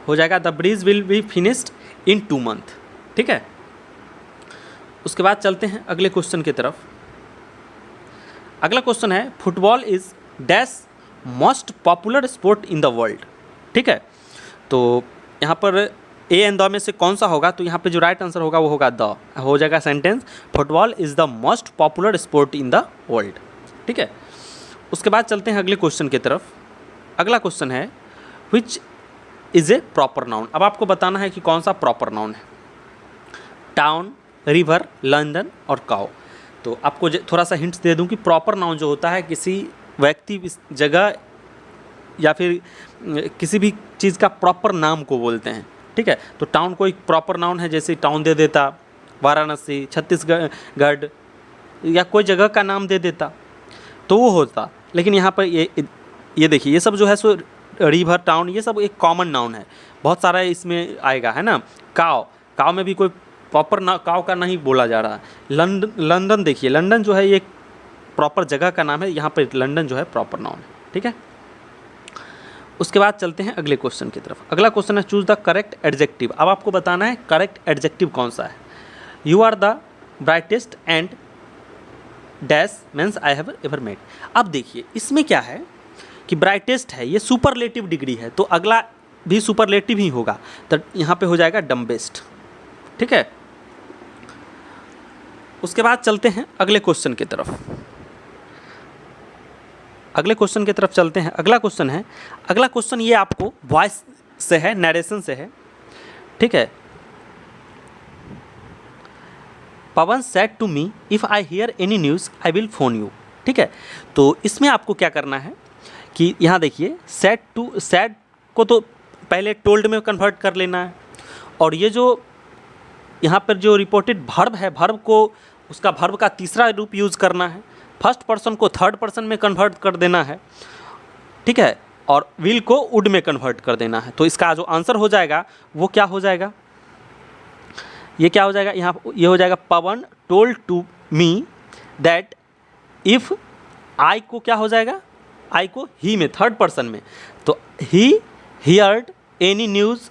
हो जाएगा। The bridge will be finished in 2 months। ठीक है, उसके बाद चलते हैं अगले क्वेश्चन की तरफ। अगला क्वेश्चन है football is dash most popular sport in the world. ठीक है, तो यहाँ पर ए एंड द में से कौन सा होगा? तो यहाँ पे जो राइट आंसर होगा वो होगा द, हो जाएगा sentence football is the most popular sport in the world. ठीक है, उसके बाद चलते हैं अगले क्वेश्चन की तरफ। अगला क्वेश्चन है which is a proper noun. अब आपको बताना है कि कौन सा प्रॉपर नाउन है। टाउन, रिवर, लंदन और काउ। तो आपको थोड़ा सा हिंट्स दे दूं कि प्रॉपर नाउन जो होता है किसी व्यक्ति, जगह या फिर किसी भी चीज़ का प्रॉपर नाम को बोलते हैं। ठीक है। तो टाउन कोई प्रॉपर नाउन है, जैसे टाउन दे देता वाराणसी, छत्तीसगढ़ या कोई जगह का नाम दे देता तो वो होता। लेकिन यहाँ पर ये देखिए, ये सब जो है सो रिवर, टाउन, ये सब एक कॉमन नाउन है, बहुत सारा इसमें आएगा, है ना। काव में भी कोई प्रॉपर ना काव का नहीं बोला जा रहा है। लंदन देखिए, लंदन जो है ये प्रॉपर जगह का नाम है, यहाँ पर लंदन जो है प्रॉपर नाउन है, ठीक है। उसके बाद चलते हैं अगले क्वेश्चन की तरफ। अगला क्वेश्चन है चूज द करेक्ट एडजेक्टिव। अब आपको बताना है करेक्ट एडजेक्टिव कौन सा है। You are the brightest and dash means I have ever met. अब देखिए इसमें क्या है कि ब्राइटेस्ट है, ये सुपरलेटिव डिग्री है, तो अगला भी सुपरलेटिव ही होगा, तो यहाँ पे हो जाएगा डम्बेस्ट, ठीक है। उसके बाद चलते हैं अगले क्वेश्चन की तरफ। अगले क्वेश्चन की तरफ चलते हैं। अगला क्वेश्चन ये आपको वॉइस से है, नरेशन से है, ठीक है। Pawan said to me if I hear any news I will phone you, ठीक है। तो इसमें आपको क्या करना है कि यहाँ देखिए सैड को तो पहले टोल्ड में कन्वर्ट कर लेना है, और ये जो यहाँ पर जो रिपोर्टेड वर्ब है, वर्ब को उसका वर्ब का तीसरा रूप यूज़ करना है, फर्स्ट पर्सन को थर्ड पर्सन में कन्वर्ट कर देना है, ठीक है, और विल को वुड में कन्वर्ट कर देना है। तो इसका जो आंसर हो जाएगा वो क्या हो जाएगा, ये क्या हो जाएगा, यहाँ ये हो जाएगा Pawan told to me that if, I को क्या हो जाएगा, आई को ही में, थर्ड पर्सन में, तो ही हियर्ड एनी न्यूज़,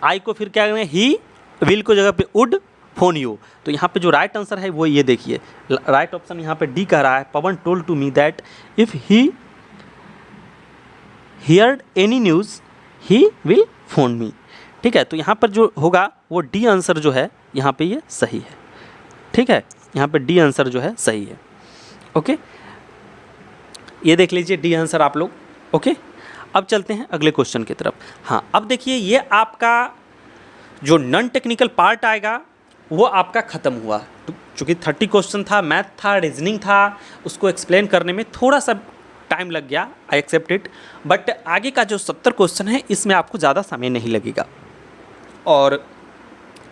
आई को फिर क्या करना है, ही, विल को जगह पे वुड फोन यू। तो यहाँ पे जो राइट आंसर है वो ये देखिए, राइट ऑप्शन यहाँ पे डी कह रहा है, Pawan told to me that if he heard any news he will phone me, ठीक है। तो यहाँ पर जो होगा वो डी आंसर जो है यहाँ पे ये सही है, ठीक है, यहाँ पे डी आंसर जो है सही है, ओके। ये देख लीजिए डी आंसर आप लोग, ओके। अब चलते हैं अगले क्वेश्चन की तरफ। हाँ, अब देखिए ये आपका जो नॉन टेक्निकल पार्ट आएगा वो आपका ख़त्म हुआ, तो चूँकि 30 क्वेश्चन था, मैथ था, रीजनिंग था, उसको एक्सप्लेन करने में थोड़ा सा टाइम लग गया, आई एक्सेप्ट इट, बट आगे का जो 70 क्वेश्चन है इसमें आपको ज़्यादा समय नहीं लगेगा। और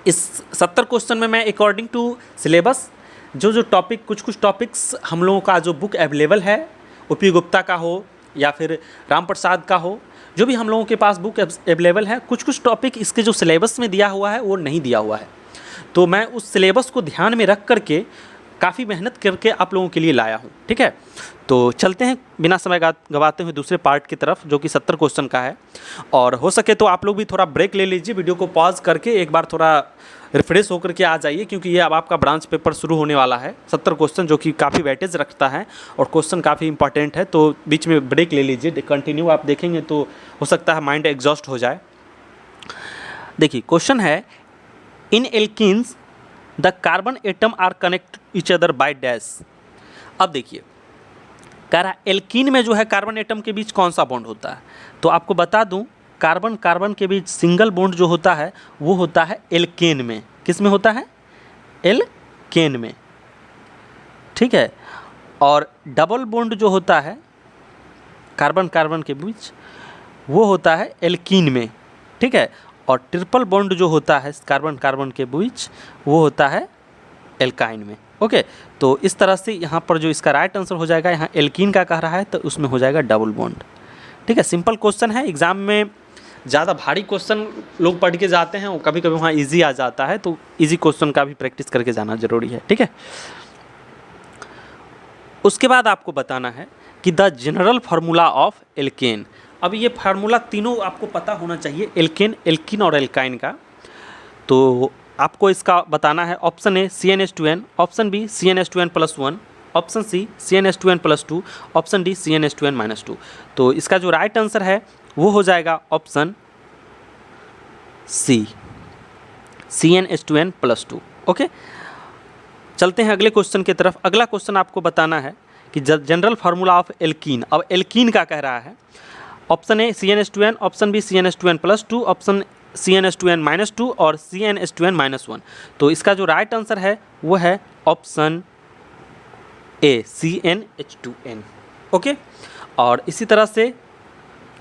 इस 70 क्वेश्चन में मैं अकॉर्डिंग टू सिलेबस जो टॉपिक, कुछ टॉपिक्स हम लोगों का जो बुक अवेलेबल है, ओ.पी. गुप्ता का हो या फिर राम प्रसाद का हो, जो भी हम लोगों के पास बुक अवेलेबल है, कुछ टॉपिक इसके जो सिलेबस में दिया हुआ है वो नहीं दिया हुआ है, तो मैं उस सिलेबस को ध्यान में रख करके काफ़ी मेहनत करके आप लोगों के लिए लाया हूँ, ठीक है। तो चलते हैं बिना समय गवाते हुए दूसरे पार्ट की तरफ जो कि 70 क्वेश्चन का है। और हो सके तो आप लोग भी थोड़ा ब्रेक ले लीजिए, वीडियो को पॉज करके एक बार थोड़ा रिफ्रेश होकर के आ जाइए, क्योंकि ये अब आपका ब्रांच पेपर शुरू होने वाला है। 70 क्वेश्चन जो कि काफ़ी वेटेज रखता है और क्वेश्चन काफ़ी इंपॉर्टेंट है, तो बीच में ब्रेक ले लीजिए। कंटिन्यू आप देखेंगे तो हो सकता है माइंड एग्जॉस्ट हो जाए। देखिए क्वेश्चन है, in alkenes the carbon atom are connect each other by dash. अब देखिए कह रहा है एल्कीन में जो है कार्बन एटम के बीच कौन सा बॉन्ड होता है, तो आपको बता दूं कार्बन के बीच सिंगल बॉन्ड जो होता है वो होता है एल्केन में। किस में होता है, एल्केन में, ठीक है। और डबल बॉन्ड जो होता है कार्बन के बीच वो होता है एल्कीन में, ठीक है। और ट्रिपल बॉन्ड जो होता है कार्बन के बीच वो होता है एल्काइन में, ओके। तो इस तरह से यहाँ पर जो इसका राइट आंसर हो जाएगा, यहाँ एल्कीन का कह रहा है तो उसमें हो जाएगा डबल बॉन्ड, ठीक है। सिंपल क्वेश्चन है, एग्जाम में ज़्यादा भारी क्वेश्चन लोग पढ़ के जाते हैं, कभी कभी वहाँ इजी आ जाता है, तो इजी क्वेश्चन का भी प्रैक्टिस करके जाना जरूरी है, ठीक है। उसके बाद आपको बताना है कि the general formula of alkene. अब ये फार्मूला तीनों आपको पता होना चाहिए, एल्केन, एल्कीन और एल्काइन का। तो आपको इसका बताना है, option A CnH2n, option B CnH2n+1, option C CnH2n+2, option D CnH2n-2। तो इसका जो राइट आंसर है वो हो जाएगा ऑप्शन सी CnH2n+2, ओके। चलते हैं अगले क्वेश्चन की तरफ। अगला क्वेश्चन आपको बताना है कि जनरल फार्मूला ऑफ एल्कीन। अब एल्कीन का कह रहा है, option A CnH2n, option B CnH2n+2, option CnH2n-2 और CnH2n-1। तो इसका जो राइट आंसर है वो है ऑप्शन ए CnH2n, ओके। और इसी तरह से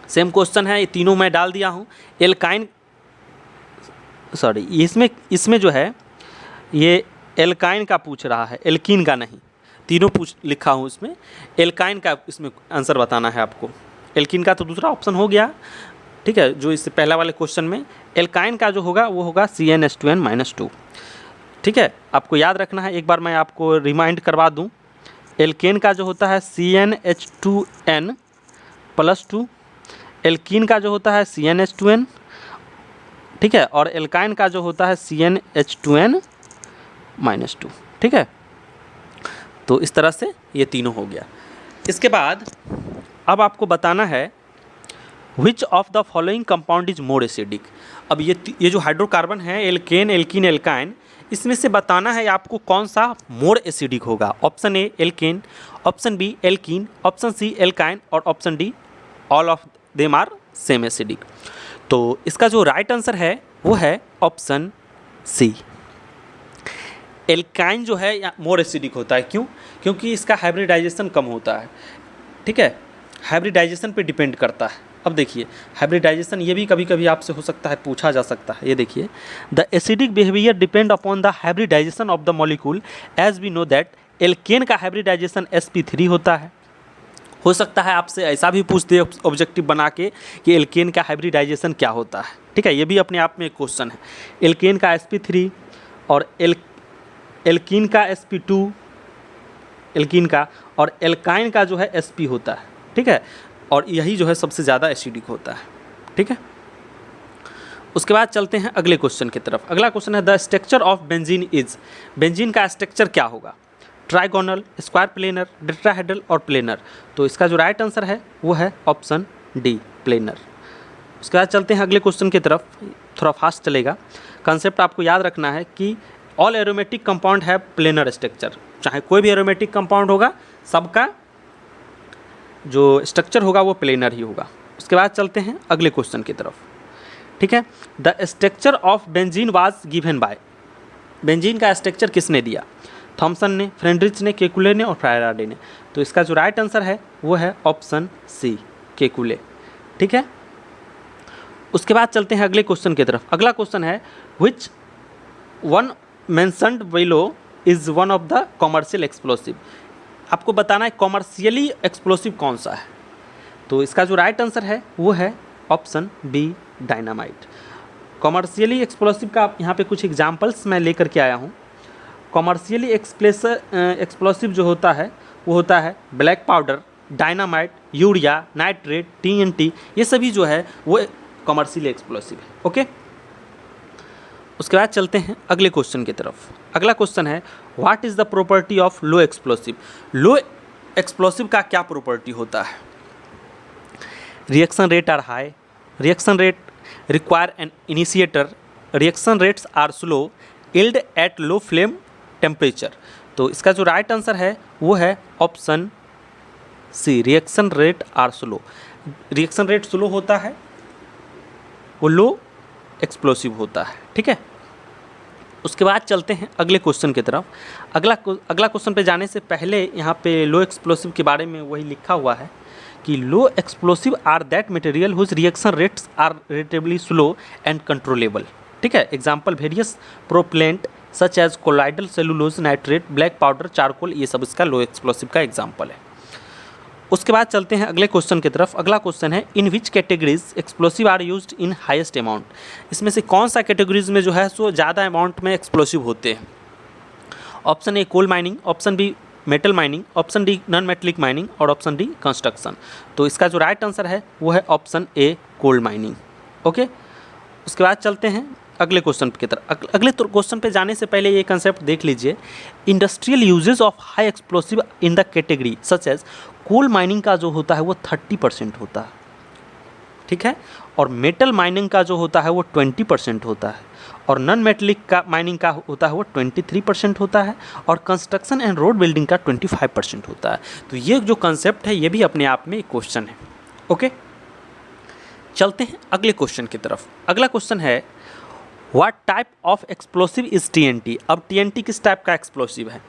सेम क्वेश्चन है, ये तीनों मैं डाल दिया हूँ। एल्काइन सॉरी, इसमें जो है ये एल्काइन का पूछ रहा है, एल्कीन का नहीं। तीनों लिखा हूँ इसमें, एल्काइन का इसमें आंसर बताना है आपको। एल्कीन का तो दूसरा ऑप्शन हो गया, ठीक है, जो इससे पहला वाले क्वेश्चन में। एल्काइन का जो होगा वो होगा CnH2n-2। ठीक है, आपको याद रखना है, एक बार मैं आपको रिमाइंड करवा दूं। एल्केन का जो होता है CnH2n+2, एल्कीन का जो होता है CnH2n, ठीक है, और एल्काइन का जो होता है CnH2n-2। ठीक है, तो इस तरह से ये तीनों हो गया। इसके बाद अब आपको बताना है which of the following compound is more acidic. अब ये जो हाइड्रोकार्बन है, एल्केन, एल्कीन, एल्काइन, इसमें से बताना है आपको कौन सा मोर एसिडिक होगा। Option A alkane, option B alkene, option C alkyne और option D all of them are same acidic. तो इसका जो राइट आंसर है वो है ऑप्शन सी। एल्काइन जो है मोर एसिडिक होता है। क्यों? क्योंकि इसका हाइब्रिडाइजेशन कम होता है। ठीक है, हाइब्रिडाइजेशन पे डिपेंड करता है। अब देखिए, हाइब्रिडाइजेशन ये भी कभी कभी आपसे हो सकता है, पूछा जा सकता है। ये देखिए, the acidic behaviour depend upon the hybridisation of the molecule as we know that. Alkane का हाइब्रिडाइजेशन sp3 होता है। हो सकता है आपसे ऐसा भी पूछ दे ऑब्जेक्टिव बना के कि एल्केन का हाइब्रिडाइजेशन क्या होता है। ठीक है, ये भी अपने आप में एक क्वेश्चन है। एल्केन का sp3 और एल्कीन का sp2, एल्कीन का, और एल्काइन का जो है sp होता है। ठीक है, और यही जो है सबसे ज़्यादा एसिडिक होता है। ठीक है, उसके बाद चलते हैं अगले क्वेश्चन की तरफ। अगला क्वेश्चन है the structure of benzene is. Benzene का स्ट्रक्चर क्या होगा? ट्राइगोनल, स्क्वायर प्लेनर, टेट्राहेड्रल और प्लेनर। तो इसका जो राइट आंसर है वो है ऑप्शन डी, प्लेनर। उसके बाद चलते हैं अगले क्वेश्चन की तरफ, थोड़ा फास्ट चलेगा। कंसेप्ट आपको याद रखना है कि ऑल एरोमेटिक कंपाउंड है प्लेनर स्ट्रक्चर। चाहे कोई भी एरोमेटिक कंपाउंड होगा, सबका जो स्ट्रक्चर होगा वो प्लेनर ही होगा। उसके बाद चलते हैं अगले क्वेश्चन की तरफ। ठीक है, the structure of benzene was given by. Benzene का स्ट्रक्चर किसने दिया? थॉमसन ने, फ्रेंड्रिच ने, केकुले ने और फैराडे ने। तो इसका जो राइट आंसर है वो है ऑप्शन सी, केकुले। ठीक है, उसके बाद चलते हैं अगले क्वेश्चन की तरफ। अगला क्वेश्चन है which one mentioned below is one of the commercial explosive. आपको बताना है कॉमर्शियली एक्सप्लोसिव कौन सा है। तो इसका जो राइट आंसर है वो है option B, dynamite. Commercially explosive का यहाँ पे कुछ एग्जांपल्स मैं लेकर के आया हूँ। कॉमर्शियली एक्सप्लोसिव जो होता है वो होता है black powder, dynamite, urea, nitrate, TNT, ये सभी जो है वो कॉमर्शियली एक्सप्लोसिव है। ओके, उसके बाद चलते हैं अगले क्वेश्चन की तरफ। अगला क्वेश्चन है what is the property of low explosive. Low explosive का क्या प्रॉपर्टी होता है? Reaction rate are high, reaction rate require an initiator, reaction rates are slow, yield at low flame temperature. तो इसका जो राइट आंसर है वो है option C, reaction rate are slow. Reaction rate slow होता है, वो लो एक्सप्लोसिव होता है। ठीक है, उसके बाद चलते हैं अगले क्वेश्चन की तरफ। अगला क्वेश्चन पे जाने से पहले यहाँ पे लो एक्सप्लोसिव के बारे में वही लिखा हुआ है कि low explosive are that material whose reaction rates are relatively slow and controllable. ठीक है, example various propellant such as colloidal cellulose, nitrate, black powder, charcoal, ये सब इसका लो एक्सप्लोसिव का एग्जाम्पल है। उसके बाद चलते हैं अगले क्वेश्चन की तरफ। अगला क्वेश्चन है in which categories explosive are used in highest amount. इसमें से कौन सा कैटेगरीज में जो है सो ज़्यादा अमाउंट में एक्सप्लोसिव होते हैं? Option A coal mining, option B metal mining, option D non metallic mining और ऑप्शन डी कंस्ट्रक्शन। तो इसका जो राइट आंसर है वो है option A, coal mining. Okay, उसके बाद चलते हैं अगले क्वेश्चन की तरफ। अगले क्वेश्चन पे जाने से पहले ये कंसेप्ट देख लीजिए। Industrial usages of high explosive in the category such as coal mining का जो होता है वो 30% होता है। ठीक है, और मेटल माइनिंग का जो होता है वो 20% होता है, और नॉन मेटलिक का माइनिंग का होता है वो 23% होता है, और कंस्ट्रक्शन एंड रोड बिल्डिंग का 25% होता है। तो ये जो कंसेप्ट है ये भी अपने आप में एक क्वेश्चन है। ओके, चलते हैं अगले क्वेश्चन की तरफ। अगला क्वेश्चन है what type of explosive is TNT। अब TNT किस टाइप का एक्सप्लोसिव है?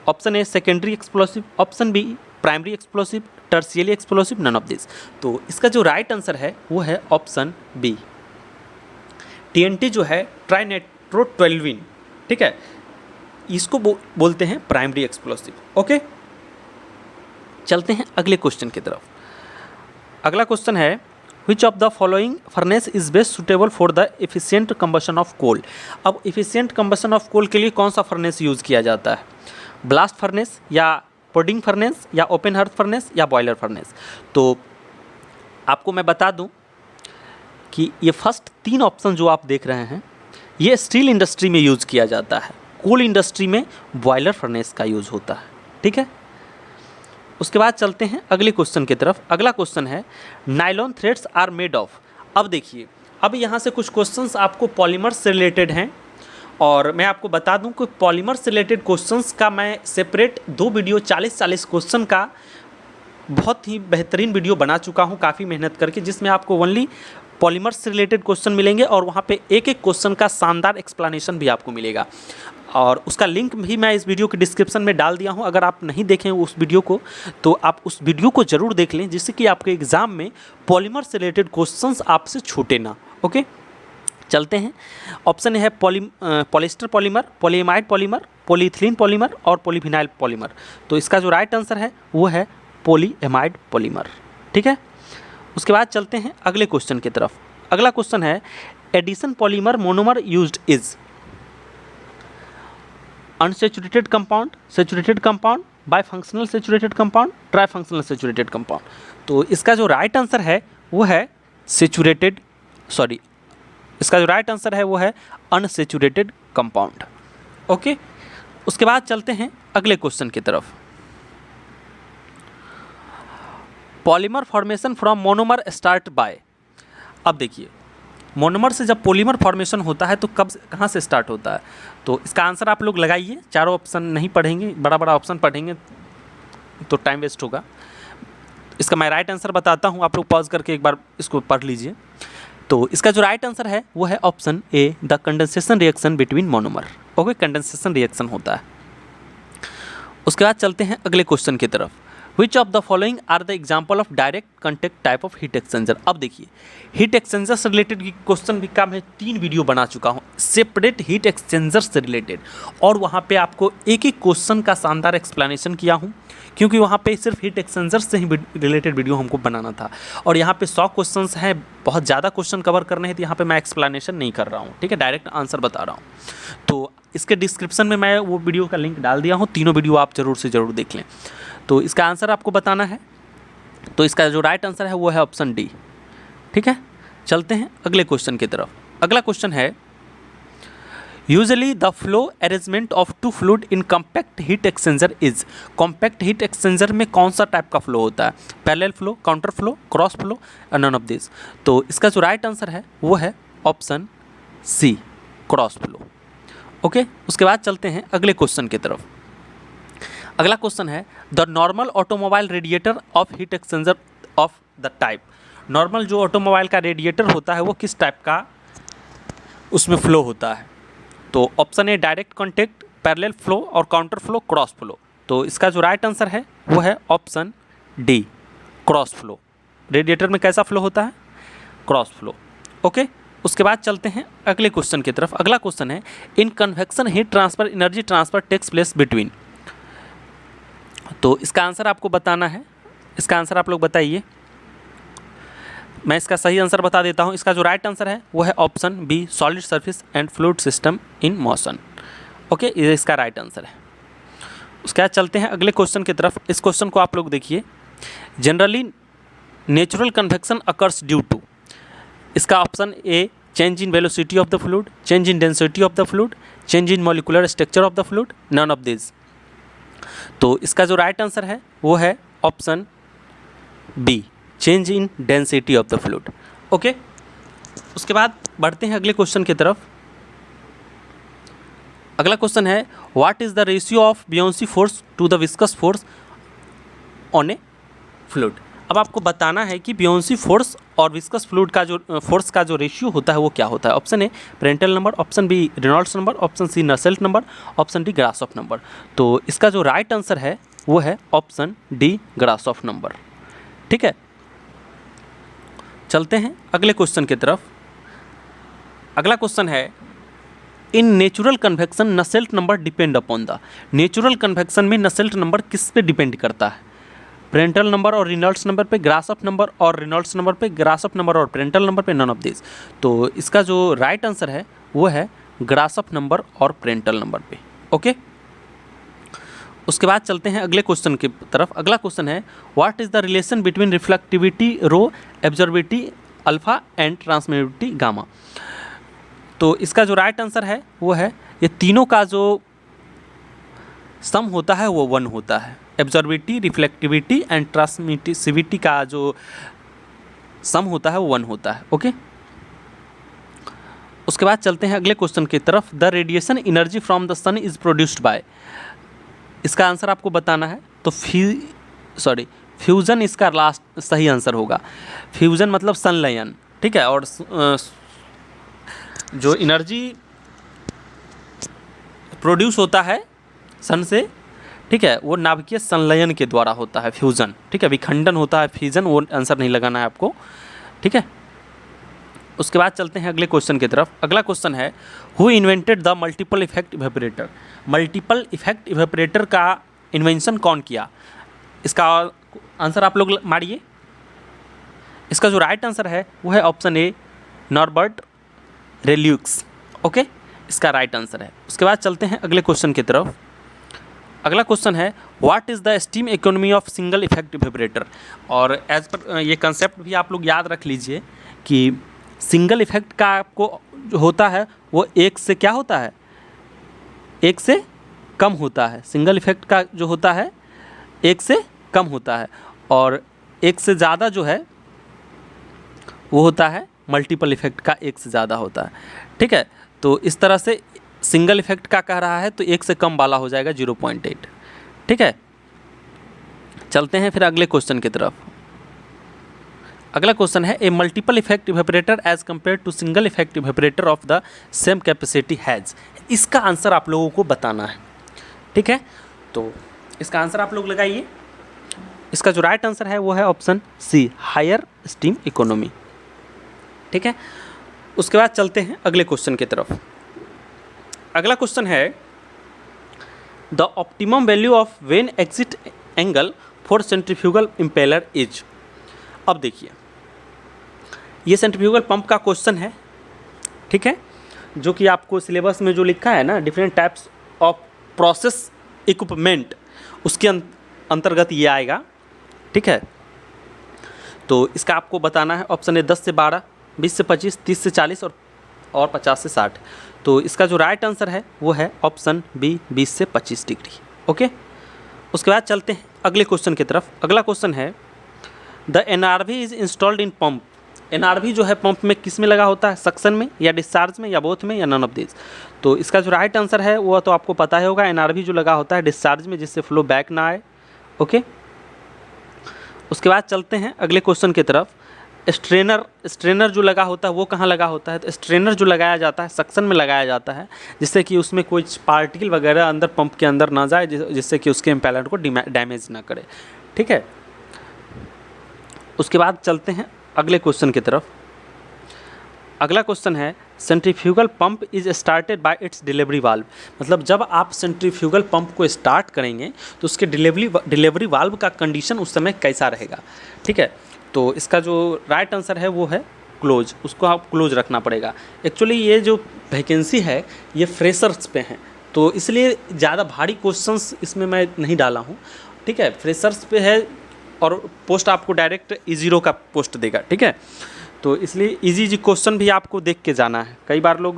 Option A secondary explosive, option B primary explosive, tertiary explosive, none of this. तो इसका जो राइट आंसर है वो है ऑप्शन बी, TNT जो है ट्राइनाइट्रोटोल्यूएन, ठीक है, इसको बोलते हैं प्राइमरी एक्सप्लोसिव। ओके, चलते हैं अगले क्वेश्चन की तरफ। अगला क्वेश्चन है which of the following furnace is best suitable for the efficient combustion of coal. अब एफिशिएंट कंबशन ऑफ कोल के लिए कौन सा फर्नेस यूज़ किया जाता है, ब्लास्ट फर्नेस या पुडिंग फर्नेस या ओपन हर्थ फर्नेस या बॉयलर फर्नेस। तो आपको मैं बता दूं कि ये फर्स्ट 3 ऑप्शन जो आप देख रहे हैं ये स्टील इंडस्ट्री में यूज़ किया जाता है, कोल इंडस्ट्री में बॉयलर फर्नेस का यूज़ होता है, ठीक है। उसके बाद चलते हैं अगले क्वेश्चन की तरफ। अगला क्वेश्चन है nylon threads are made of. अब देखिए, अब यहाँ से कुछ क्वेश्चंस आपको पॉलीमर से रिलेटेड हैं और मैं आपको बता दूं कि पॉलीमर से रिलेटेड क्वेश्चंस का मैं सेपरेट 2 वीडियो 40 क्वेश्चन का बहुत ही बेहतरीन वीडियो बना चुका हूं काफ़ी मेहनत करके, जिसमें आपको ओनली पॉलीमर से रिलेटेड क्वेश्चन मिलेंगे और वहाँ पे एक क्वेश्चन का शानदार एक्सप्लेनेशन भी आपको मिलेगा और उसका लिंक भी मैं इस वीडियो के डिस्क्रिप्शन में डाल दिया हूं। अगर आप नहीं देखें उस वीडियो को तो आप उस वीडियो को ज़रूर देख लें, जिससे कि आपके एग्ज़ाम में पॉलीमर से रिलेटेड क्वेश्चंस आपसे छूटे ना। ओके, चलते हैं। ऑप्शन है polyester polymer, polyamide polymer, polyethylene polymer और पॉलीविनाइल पॉलीमर। तो इसका जो राइट आंसर है वो है पॉलीएमाइड पॉलीमर, ठीक है। उसके बाद चलते हैं अगले क्वेश्चन की तरफ। अगला क्वेश्चन है addition polymer monomer used is unsaturated compound, saturated compound, bifunctional saturated compound, trifunctional saturated compound. तो इसका जो राइट आंसर है वो है इसका जो राइट आंसर है वो है अनसैचुरेटेड कंपाउंड। ओके, उसके बाद चलते हैं अगले क्वेश्चन की तरफ। Polymer formation from monomer start by. अब देखिए, मोनोमर से जब पॉलीमर फॉर्मेशन होता है तो कहाँ से स्टार्ट होता है, तो इसका आंसर आप लोग लगाइए। चारों ऑप्शन नहीं पढ़ेंगे, बड़ा ऑप्शन पढ़ेंगे तो टाइम वेस्ट होगा। इसका मैं राइट आंसर बताता हूँ, आप लोग पॉज करके एक बार इसको पढ़ लीजिए। तो इसका जो राइट आंसर है वो है option A, the condensation reaction between monomer. Okay, condensation reaction होता है। उसके बाद चलते हैं अगले क्वेश्चन की तरफ। Which of the following are the example of direct contact type of heat exchanger. अब देखिए, हीट एक्सचेंजर से रिलेटेड क्वेश्चन भी का मैं 3 वीडियो बना चुका हूँ सेपरेट हीट एक्सचेंजर से रिलेटेड, और वहाँ पे आपको एक क्वेश्चन का शानदार एक्सप्लेनेशन किया हूँ, क्योंकि वहाँ पे सिर्फ हीट एक्सचेंजर से ही रिलेटेड वीडियो हमको बनाना था और यहाँ पे 100 क्वेश्चंस हैं, बहुत ज़्यादा क्वेश्चन कवर करने हैं, तो यहाँ पे मैं एक्सप्लेनेशन नहीं कर रहा हूँ, ठीक है, डायरेक्ट आंसर बता रहा हूँ। तो इसके डिस्क्रिप्शन में मैं वो वीडियो का लिंक डाल दिया हूँ, तीनों वीडियो आप ज़रूर देख लें। तो इसका आंसर आपको बताना है, तो इसका जो राइट आंसर है वो है ऑप्शन डी, ठीक है। चलते हैं अगले क्वेश्चन की तरफ। अगला क्वेश्चन है usually the flow arrangement of 2 fluid in compact heat exchanger is. Compact heat exchanger में कौन सा टाइप का फ्लो होता है, parallel flow, counter flow, cross flow, none of this. तो इसका जो राइट आंसर है वो है option C, cross flow. Okay, उसके बाद चलते हैं अगले क्वेश्चन की तरफ। अगला क्वेश्चन है the normal automobile radiator of heat exchanger of the type. Normal जो ऑटोमोबाइल का रेडिएटर होता है वो किस टाइप का उसमें फ्लो होता है। तो option A direct contact, parallel flow और काउंटर फ्लो, क्रॉस फ्लो। तो इसका जो राइट आंसर है वो है option D, cross flow. Radiator में कैसा फ्लो होता है, क्रॉस फ्लो। ओके, उसके बाद चलते हैं अगले क्वेश्चन की तरफ। अगला क्वेश्चन है in convection heat transfer energy transfer takes place between. तो इसका आंसर आपको बताना है, इसका आंसर आप लोग बताइए। मैं इसका सही आंसर बता देता हूँ। इसका जो राइट आंसर है वो है option B, solid surface and fluid system in motion. Okay, ये इसका राइट आंसर है। उसके बाद चलते हैं अगले क्वेश्चन की तरफ। इस क्वेश्चन को आप लोग देखिए। Generally natural convection occurs due to. इसका option A change in velocity of the fluid, change in density of the fluid, change in molecular structure of the fluid, none of this. तो इसका जो right answer है वो है option B, change in density of the fluid. Okay, उसके बाद बढ़ते हैं अगले क्वेश्चन की तरफ। अगला क्वेश्चन है what is the ratio of buoyancy force to the viscous force on a fluid. अब आपको बताना है कि बियोंसी फोर्स और विस्कस फ्लूइड का जो फोर्स का जो रेशियो होता है वो क्या होता है। Option A Prandtl number, option B Reynolds number, option C Nusselt number, option D Grashof number. तो इसका जो राइट आंसर है वो है ऑप्शन डी, ग्रासॉफ नंबर, ठीक है। चलते हैं अगले क्वेश्चन की तरफ। अगला क्वेश्चन है, in natural convection Nusselt number depend upon the. Natural convection में नसेल्ट नंबर किस पे डिपेंड करता है? पेरेंटल नंबर और रेनॉल्ड्स नंबर पे, ग्रासऑफ नंबर और रेनॉल्ड्स नंबर पे, ग्रासऑफ नंबर और पेरेंटल नंबर पे, नन ऑफ दिस। तो इसका जो राइट आंसर है वो है ग्रासऑफ नंबर और पेरेंटल नंबर पे। ओके, उसके बाद चलते हैं अगले क्वेश्चन की तरफ। अगला क्वेश्चन है, what is the relation between reflectivity rho, absorptivity alpha and transmissivity gamma. तो इसका जो राइट आंसर है वो है, ये तीनों का जो सम होता है वो 1 होता है। एब्जॉर्बिविटी, रिफ्लेक्टिविटी एंड ट्रांसमिटिविटी का जो सम होता है वो 1 होता है। ओके, उसके बाद चलते हैं अगले क्वेश्चन की तरफ। The radiation energy from the sun is produced by. इसका आंसर आपको बताना है। तो फ्यूजन इसका लास्ट सही आंसर होगा। फ्यूजन मतलब संलयन, ठीक है। और जो एनर्जी प्रोड्यूस होता है सन से, ठीक है, वो नाभिकीय संलयन के द्वारा होता है, फ्यूजन, ठीक है। विखंडन होता है फ्यूजन, वो आंसर नहीं लगाना है आपको, ठीक है। उसके बाद चलते हैं अगले क्वेश्चन की तरफ। अगला क्वेश्चन है, who invented the multiple effect evaporator. Multiple effect evaporator का इन्वेंशन कौन किया? इसका आंसर आप लोग मारिए। इसका जो राइट आंसर है वो है ऑप्शन ए, नॉर्बर्ट रेल्यूक्स। ओके, इसका राइट आंसर है। उसके बाद चलते हैं अगले क्वेश्चन की तरफ। अगला क्वेश्चन है, what is the steam economy of single effect evaporator. और एज पर ये कंसेप्ट भी आप लोग याद रख लीजिए कि सिंगल इफेक्ट का आपको जो होता है वो एक से क्या होता है, एक से कम होता है। सिंगल इफेक्ट का जो होता है एक से कम होता है, और एक से ज़्यादा जो है वो होता है मल्टीपल इफेक्ट का एक से ज़्यादा होता है, ठीक है। तो इस तरह से सिंगल इफेक्ट का कह रहा है तो एक से कम वाला हो जाएगा 0.8, ठीक है। चलते हैं फिर अगले क्वेश्चन की तरफ। अगला क्वेश्चन है, a multiple effect evaporator as compare to single effect evaporator of the same capacity has. इसका आंसर आप लोगों को बताना है, ठीक है। तो इसका आंसर आप लोग लगाइए। इसका जो राइट आंसर है वो है option C, higher steam economy, ठीक है। उसके बाद चलते हैं अगले क्वेश्चन की तरफ। अगला क्वेश्चन है, the optimum value of when exit angle for centrifugal impeller is. अब देखिए, ये सेंट्रीफ्यूगल पंप का क्वेश्चन है, ठीक है, जो कि आपको सिलेबस में जो लिखा है ना, different types of process equipment, उसके अंतर्गत ये आएगा, ठीक है। तो इसका आपको बताना है ऑप्शन ए 10 से 12, 20 से 25, 30 से 40 और 50 से 60। तो इसका जो राइट आंसर है वो है ऑप्शन बी, 20 से 25 डिग्री। ओके, उसके बाद चलते हैं अगले क्वेश्चन की तरफ। अगला क्वेश्चन है, the NRV is installed in pump. NRV जो है पंप में किस में लगा होता है, सक्शन में या डिस्चार्ज में या बोथ में या नन ऑफ दिस। तो इसका जो राइट आंसर है वो तो आपको पता ही होगा, एनआरवी जो लगा होता है डिस्चार्ज में, जिससे फ्लो बैक ना आए। ओके, उसके बाद चलते हैं अगले क्वेश्चन की तरफ। स्ट्रेनर जो लगा होता है वो कहाँ लगा होता है? तो स्ट्रेनर जो लगाया जाता है सक्शन में लगाया जाता है, जिससे कि उसमें कोई पार्टिकल वगैरह अंदर पंप के अंदर ना जाए, जिससे कि उसके इम्पेलर को डैमेज ना करे, ठीक है। उसके बाद चलते हैं अगले क्वेश्चन की तरफ। अगला क्वेश्चन है, centrifugal pump is started by it's delivery valve. मतलब जब आप सेंट्रीफ्यूगल पंप को स्टार्ट करेंगे तो उसके डिलीवरी वाल्व का कंडीशन उस समय कैसा रहेगा, ठीक है। तो इसका जो राइट आंसर है वो है क्लोज, उसको आप क्लोज रखना पड़ेगा। एक्चुअली ये जो वैकेंसी है ये फ्रेशर्स पे हैं, तो इसलिए ज़्यादा भारी क्वेश्चंस इसमें मैं नहीं डाला हूँ, ठीक है। फ्रेशर्स पे है और पोस्ट आपको डायरेक्ट E0 का पोस्ट देगा, ठीक है। तो इसलिए इजी क्वेश्चन भी आपको देख के जाना है। कई बार लोग